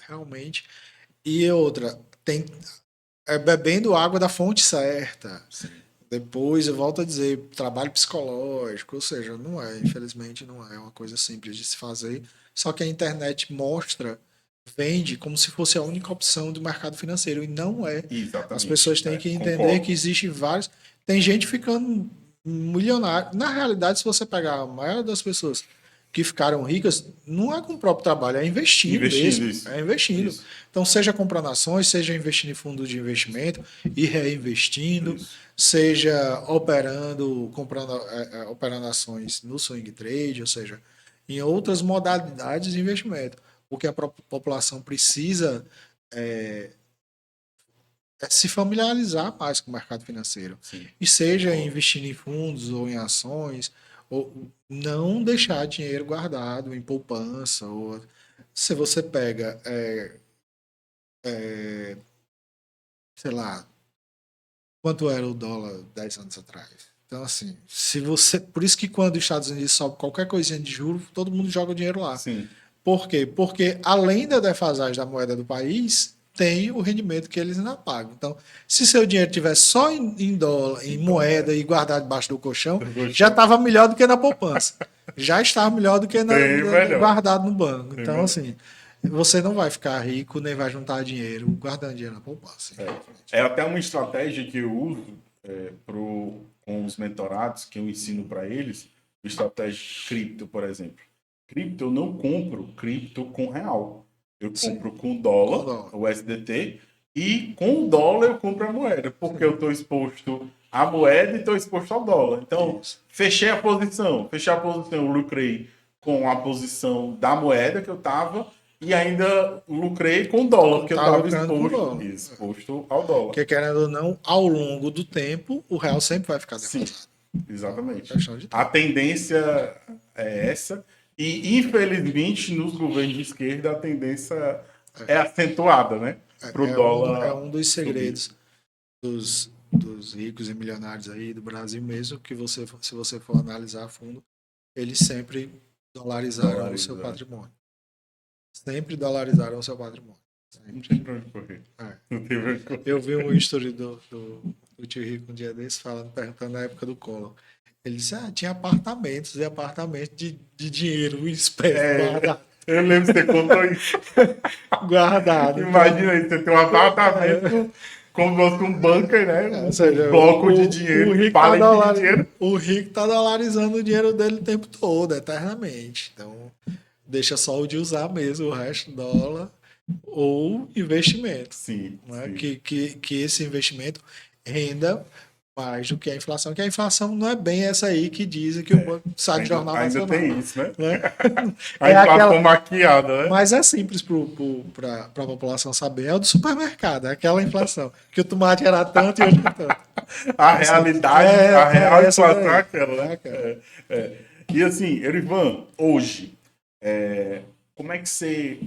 Speaker 2: realmente. E outra, bebendo água da fonte certa. Sim. Depois eu volto a dizer, trabalho psicológico, ou seja, infelizmente não é uma coisa simples de se fazer. Só que a internet vende como se fosse a única opção do mercado financeiro, e não é.
Speaker 1: Exatamente.
Speaker 2: As pessoas têm que entender que existem vários. Tem gente ficando milionário. Na realidade, se você pegar a maioria das pessoas que ficaram ricas, não é com o próprio trabalho, é investindo mesmo.
Speaker 1: Isso.
Speaker 2: É investindo.
Speaker 1: Isso.
Speaker 2: Então, seja comprando ações, seja investindo em fundos de investimento e reinvestindo,
Speaker 1: Isso.
Speaker 2: seja operando ações no swing trade, ou seja, em outras modalidades de investimento. O que a população precisa é se familiarizar mais com o mercado financeiro.
Speaker 1: Sim.
Speaker 2: E seja investindo em fundos ou em ações, ou não deixar dinheiro guardado em poupança. Ou se você pega, sei lá, quanto era o dólar 10 anos atrás? Então, assim, se você. Por isso que quando os Estados Unidos sobe qualquer coisinha de juros, todo mundo joga o dinheiro lá.
Speaker 1: Sim.
Speaker 2: Por quê? Porque além da defasagem da moeda do país, tem o rendimento que eles ainda pagam. Então, se seu dinheiro estiver só em dólar, em moeda e guardado debaixo do colchão, já estava melhor do que na poupança. Já estava melhor do que guardado no banco. Então, assim, você não vai ficar rico nem vai juntar dinheiro guardando dinheiro na poupança.
Speaker 1: É até uma estratégia que eu uso com os mentorados, que eu ensino para eles, estratégia de cripto, por exemplo. Cripto, eu não compro cripto com real. Eu compro com dólar, o USDT, e com o dólar eu compro a moeda, porque eu estou exposto à moeda e estou exposto ao dólar. Então, fechei a posição, eu lucrei com a posição da moeda que eu estava e ainda lucrei com o dólar, porque eu estava exposto ao dólar.
Speaker 2: Porque, querendo ou não, ao longo do tempo, o real sempre vai ficar defasado.
Speaker 1: Sim, exatamente. A tendência é essa. E, infelizmente, nos governos de esquerda, a tendência é acentuada, né? Pro dólar.
Speaker 2: É um dos segredos dos ricos e milionários aí do Brasil mesmo, que se você for analisar a fundo, eles sempre dolarizaram o seu patrimônio. Sempre dolarizaram o seu patrimônio.
Speaker 1: Não tem pra onde correr.
Speaker 2: Eu vi um history do tio Rico um dia desse, perguntando na época do Collor. Ele disse, tinha apartamentos e apartamentos de dinheiro em espécie guardado.
Speaker 1: Eu lembro que você contou isso.
Speaker 2: Guardado.
Speaker 1: Imagina isso, você tem um apartamento como se fosse um bunker, né?
Speaker 2: Ou seja,
Speaker 1: bloco de dinheiro,
Speaker 2: de dinheiro. O rico tá dolarizando o dinheiro dele o tempo todo, eternamente. Então, deixa só o de usar mesmo, o resto dólar ou investimento.
Speaker 1: Sim,
Speaker 2: né?
Speaker 1: sim.
Speaker 2: Que esse investimento renda mais do que a inflação, que a inflação não é bem essa aí que dizem que o banco sai de jornal nacional.
Speaker 1: Ainda tem isso, né?
Speaker 2: A inflação
Speaker 1: maquiada, né?
Speaker 2: Mas é simples para a população saber. É o do supermercado, é aquela inflação. Que o tomate era tanto e hoje é tanto.
Speaker 1: A realidade, a real inflação é aquela, né? E assim, Erivan, hoje, como é que você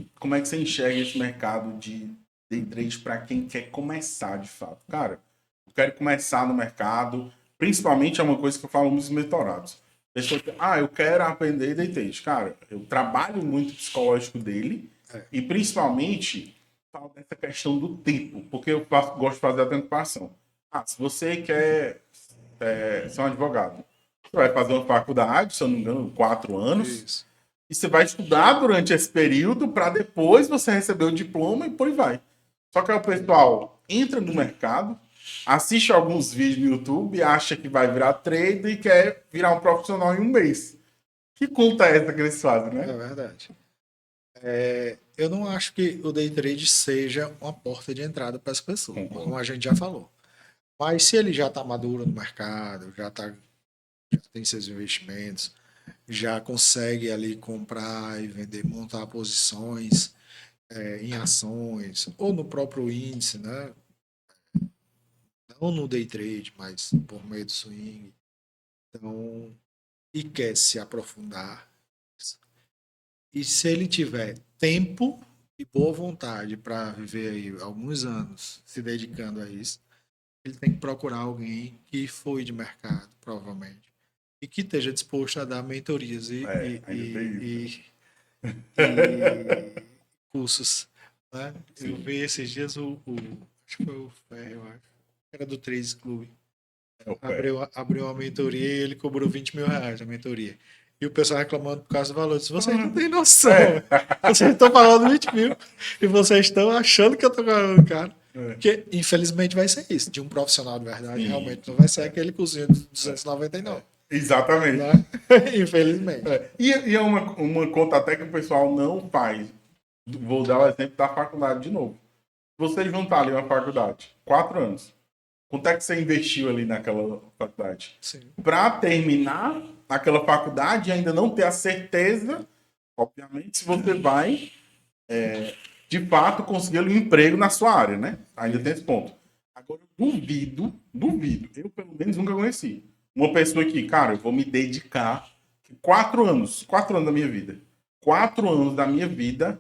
Speaker 1: enxerga esse mercado de day trade para quem quer começar de fato? Cara, eu quero começar no mercado, principalmente é uma coisa que eu falo nos mentorados. Pessoa que, eu quero aprender day trade. Cara, eu trabalho muito o psicológico dele e principalmente falo dessa questão do tempo, porque eu gosto de fazer a antecipação. Se você quer ser um advogado, você vai fazer uma faculdade, se eu não me engano, 4 anos.
Speaker 2: Isso.
Speaker 1: E você vai estudar durante esse período para depois você receber o diploma e por aí vai. Só que aí o pessoal entra no mercado, assiste alguns vídeos no YouTube, acha que vai virar trader e quer virar um profissional em um mês. Que conta é essa que eles fazem, né?
Speaker 2: É verdade. Eu não acho que o day trade seja uma porta de entrada para as pessoas, como a gente já falou. Mas se ele já está maduro no mercado, já tem seus investimentos, já consegue ali comprar e vender, montar posições em ações ou no próprio índice, né? Não no day trade, mas por meio do swing. Então, e quer se aprofundar. E se ele tiver tempo e boa vontade para viver aí alguns anos se dedicando a isso, ele tem que procurar alguém que foi de mercado, provavelmente, e que esteja disposto a dar mentorias e cursos. Né? Eu vi esses dias acho que foi o Ferro, eu acho. Era do Trades Club. Abriu uma mentoria e ele cobrou 20 mil reais a mentoria. E o pessoal reclamando por causa do valor. Disse, vocês não têm noção. Vocês estão pagando 20 mil e vocês estão achando que eu estou pagando caro. Porque, infelizmente, vai ser isso. De um profissional de verdade, realmente não vai ser aquele cozinho de 299.
Speaker 1: Exatamente.
Speaker 2: né? Infelizmente.
Speaker 1: E é uma conta até que o pessoal não faz. Vou dar o exemplo da faculdade de novo. Você juntar ali uma faculdade, 4 anos. Quanto é que você investiu ali naquela faculdade?
Speaker 2: Sim.
Speaker 1: Para terminar aquela faculdade e ainda não ter a certeza, obviamente, se você vai, de fato, conseguir um emprego na sua área, né? Ainda tem esse ponto. Agora, duvido, eu pelo menos nunca conheci uma pessoa que, cara, eu vou me dedicar 4 anos da minha vida, 4 anos da minha vida,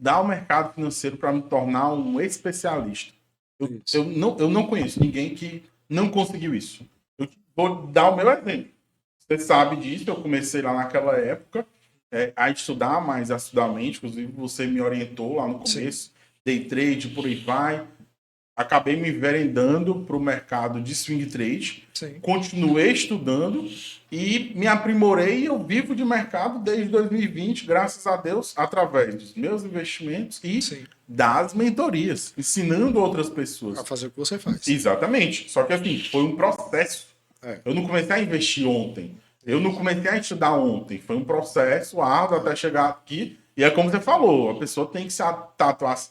Speaker 1: dar ao mercado financeiro para me tornar um especialista. Eu não conheço ninguém que não conseguiu isso. Eu vou dar o meu exemplo. Você sabe disso, eu comecei lá naquela época a estudar mais assiduamente, inclusive você me orientou lá no começo, day trade, por aí vai. Acabei me enveredando para o mercado de swing trade, continuei estudando e me aprimorei. Eu vivo de mercado desde 2020, graças a Deus, através dos meus investimentos e das mentorias, ensinando outras pessoas
Speaker 2: a fazer o que você faz.
Speaker 1: Exatamente. Só que assim, foi um processo. Eu não comecei a investir ontem. Eu não comecei a estudar ontem. Foi um processo árduo até chegar aqui. E é como você falou, a pessoa tem que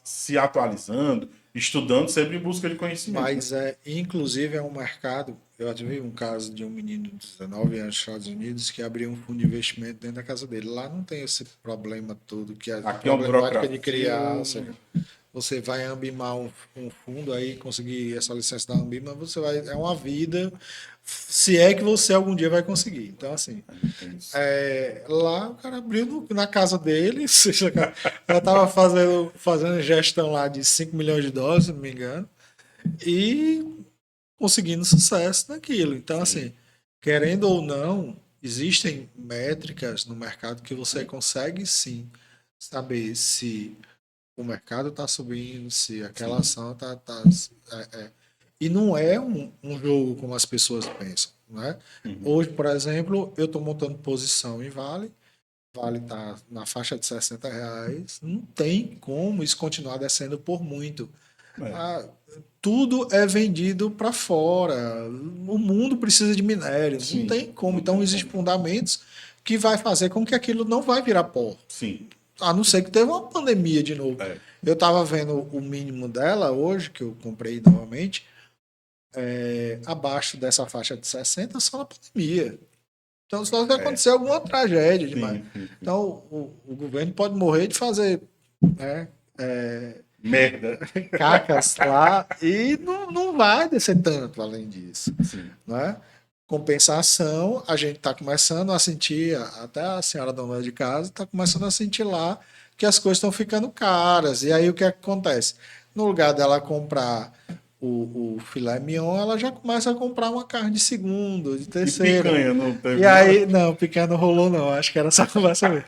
Speaker 1: se atualizando, estudando, sempre em busca de conhecimento.
Speaker 2: Mas, inclusive, é um mercado. Eu tive um caso de um menino de 19 anos nos Estados Unidos que abriu um fundo de investimento dentro da casa dele. Lá não tem esse problema todo, que a
Speaker 1: Aqui é uma
Speaker 2: problemática de
Speaker 1: burocracia.
Speaker 2: criar. Ou seja, você vai ambimar um fundo aí, conseguir essa licença da Ambima, você vai. É uma vida, se é que você algum dia vai conseguir. Então, assim. Lá o cara abriu na casa dele, já estava fazendo gestão lá de 5 milhões de dólares, se não me engano, e conseguindo sucesso naquilo. Então, assim, querendo ou não, existem métricas no mercado que você consegue sim saber se o mercado está subindo, se aquela ação está. E não é um jogo como as pessoas pensam. Né? Hoje, por exemplo, eu estou montando posição em Vale. Vale está na faixa de R$ 60. Não tem como isso continuar descendo por muito. Tudo é vendido para fora. O mundo precisa de minério. Não tem como. Então, existem fundamentos que vai fazer com que aquilo não vai virar pó.
Speaker 1: Sim.
Speaker 2: A não ser que teve uma pandemia de novo. Eu estava vendo o mínimo dela hoje, que eu comprei novamente, abaixo dessa faixa de 60 só na pandemia. Então, só se acontecer alguma tragédia demais. Então, o governo pode morrer de fazer
Speaker 1: merda,
Speaker 2: cacas lá e não vai descer tanto além disso. Né? Compensação, a gente está começando a sentir, até a senhora dona de casa está começando a sentir lá que as coisas estão ficando caras. E aí o que acontece? No lugar dela comprar o filé mignon, ela já começa a comprar uma carne de segundo, de terceiro.
Speaker 1: E picanha, não teve
Speaker 2: E aí, não, picanha não rolou não, acho que era só conversa mesmo.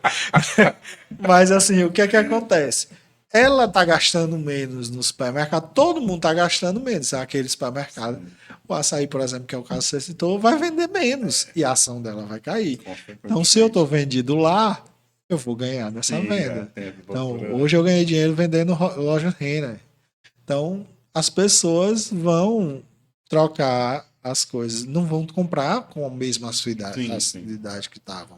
Speaker 2: Mas assim, o que é que acontece? Ela tá gastando menos no supermercado, todo mundo tá gastando menos naquele supermercado. O açaí, por exemplo, que é o caso que você citou, vai vender menos e a ação dela vai cair. Então, se eu tô vendido lá, eu vou ganhar nessa venda. Então, hoje eu ganhei dinheiro vendendo loja Renner. Então, as pessoas vão trocar as coisas, não vão comprar com a mesma assiduidade que estavam.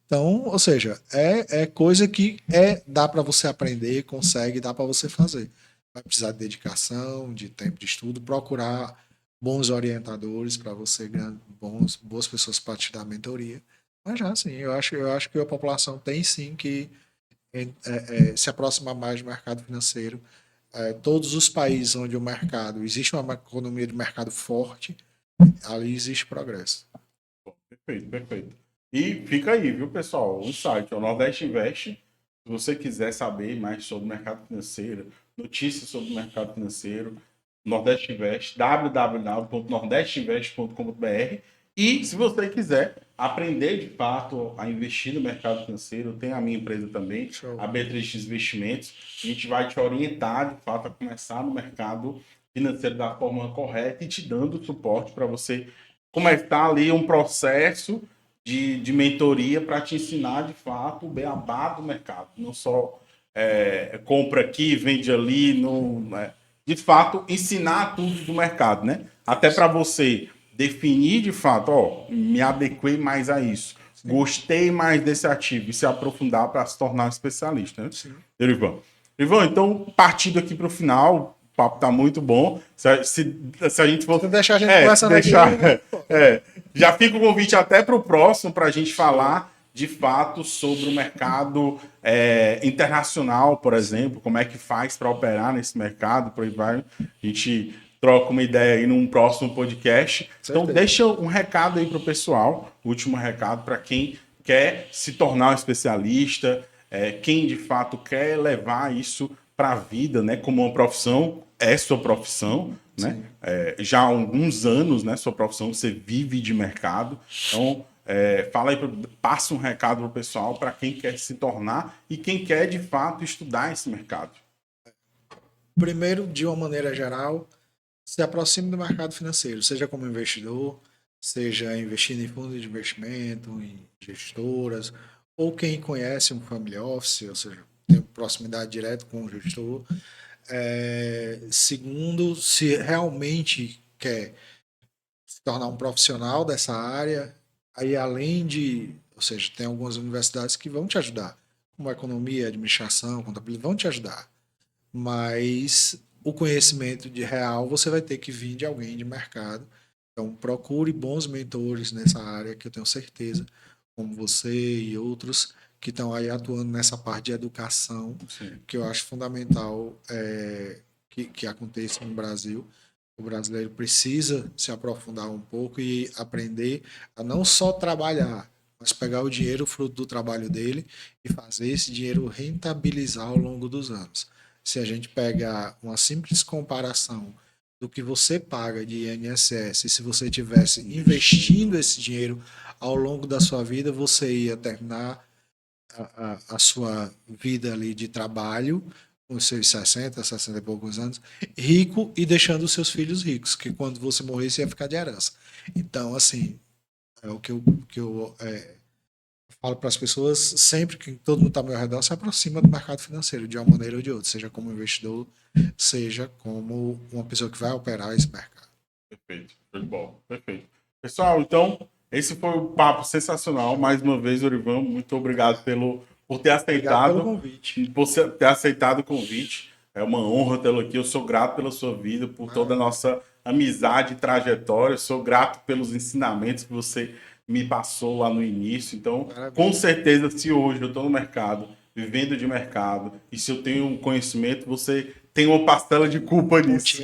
Speaker 2: Então, ou seja, é coisa que dá para você aprender, consegue, dá para você fazer. Vai precisar de dedicação, de tempo de estudo, procurar bons orientadores para você, boas pessoas para te dar mentoria. Mas já, sim, eu acho que a população tem sim que se aproximar mais do mercado financeiro. Todos os países onde o mercado existe uma economia de mercado forte, ali existe progresso.
Speaker 1: Perfeito. E fica aí, viu, pessoal? O site é o Nordeste Invest. Se você quiser saber mais sobre o mercado financeiro, notícias sobre o mercado financeiro, Nordeste Invest, www.nordesteinvest.com.br. E se você quiser aprender de fato a investir no mercado financeiro, tem a minha empresa também, a B3X Investimentos. A gente vai te orientar de fato a começar no mercado financeiro da forma correta e te dando suporte para você começar ali um processo de mentoria para te ensinar de fato o beabá do mercado. Não só compra aqui, vende ali, não, de fato ensinar tudo do mercado, né? Até para você definir de fato, ó, me adequei mais a isso, gostei mais desse ativo e se aprofundar para se tornar um especialista, né?
Speaker 2: Sim.
Speaker 1: Ivan, então, partindo aqui para o final, o papo tá muito bom. Se a gente for.
Speaker 2: Se deixar a gente conversando aqui.
Speaker 1: Já fica o convite até para o próximo, para a gente falar de fato sobre o mercado internacional, por exemplo, como é que faz para operar nesse mercado, por aí vai. A gente troca uma ideia aí num próximo podcast.
Speaker 2: Certeza.
Speaker 1: Então, deixa um recado aí para o pessoal, último recado para quem quer se tornar um especialista, quem de fato quer levar isso para a vida, né, como uma profissão, é sua profissão, né? Já há alguns anos, né, sua profissão, você vive de mercado. Então, fala aí, passa um recado para o pessoal, para quem quer se tornar e quem quer de fato estudar esse mercado.
Speaker 2: Primeiro, de uma maneira geral, se aproxime do mercado financeiro, seja como investidor, seja investindo em fundos de investimento, em gestoras, ou quem conhece um family office, ou seja, tem proximidade direta com o gestor. Segundo, se realmente quer se tornar um profissional dessa área, aí além de, ou seja, tem algumas universidades que vão te ajudar, como economia, administração, contabilidade, vão te ajudar. Mas o conhecimento de real você vai ter que vir de alguém de mercado. Então procure bons mentores nessa área, que eu tenho certeza, como você e outros que estão aí atuando nessa parte de educação,
Speaker 1: Sim.
Speaker 2: que eu acho fundamental que aconteça no Brasil. O brasileiro precisa se aprofundar um pouco e aprender a não só trabalhar, mas pegar o dinheiro fruto do trabalho dele e fazer esse dinheiro rentabilizar ao longo dos anos. Se a gente pegar uma simples comparação do que você paga de INSS, e se você tivesse investindo esse dinheiro ao longo da sua vida, você ia terminar a sua vida ali de trabalho, com os seus 60 e poucos anos, rico e deixando os seus filhos ricos, que quando você morrer, você ia ficar de herança. Então, assim, é o que eu falo para as pessoas, sempre que todo mundo está ao meu redor, se aproxima do mercado financeiro, de uma maneira ou de outra, seja como investidor, seja como uma pessoa que vai operar esse mercado.
Speaker 1: Perfeito, muito bom, perfeito. Pessoal, então, esse foi o papo sensacional. Mais uma vez, Orivan, muito obrigado por ter aceitado.
Speaker 2: Obrigado pelo convite.
Speaker 1: Por ter aceitado o convite. É uma honra tê-lo aqui. Eu sou grato pela sua vida, por toda a nossa amizade e trajetória. Eu sou grato pelos ensinamentos que você me passou lá no início. Então, com certeza, se hoje eu estou no mercado, vivendo de mercado, e se eu tenho um conhecimento, você tem uma parcela de culpa nisso.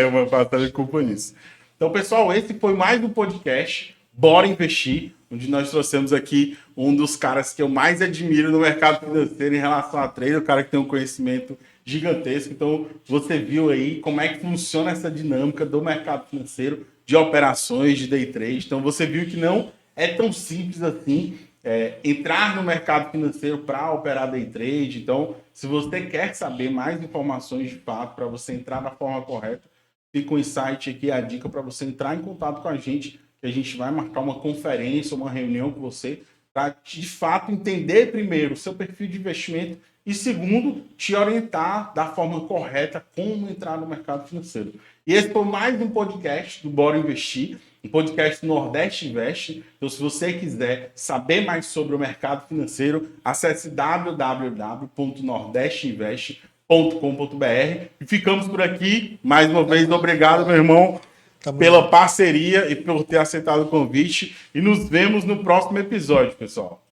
Speaker 1: Uma parcela de culpa nisso. Então, pessoal, esse foi mais um podcast Bora Investir, onde nós trouxemos aqui um dos caras que eu mais admiro no mercado financeiro em relação a trade, o cara que tem um conhecimento gigantesco. Então, você viu aí como é que funciona essa dinâmica do mercado financeiro, de operações, de day trade. Então, você viu que não é tão simples assim entrar no mercado financeiro para operar day trade. Então, se você quer saber mais informações de fato para você entrar da forma correta, fica um insight aqui, a dica para você entrar em contato com a gente, que a gente vai marcar uma conferência, uma reunião com você, para de fato entender primeiro o seu perfil de investimento e segundo, te orientar da forma correta como entrar no mercado financeiro. E esse foi mais um podcast do Bora Investir, um podcast do Nordeste Invest. Então, se você quiser saber mais sobre o mercado financeiro, acesse www.nordesteinvest.com.br. E ficamos por aqui. Mais uma vez, obrigado, meu irmão, pela parceria e por ter aceitado o convite. E nos vemos no próximo episódio, pessoal.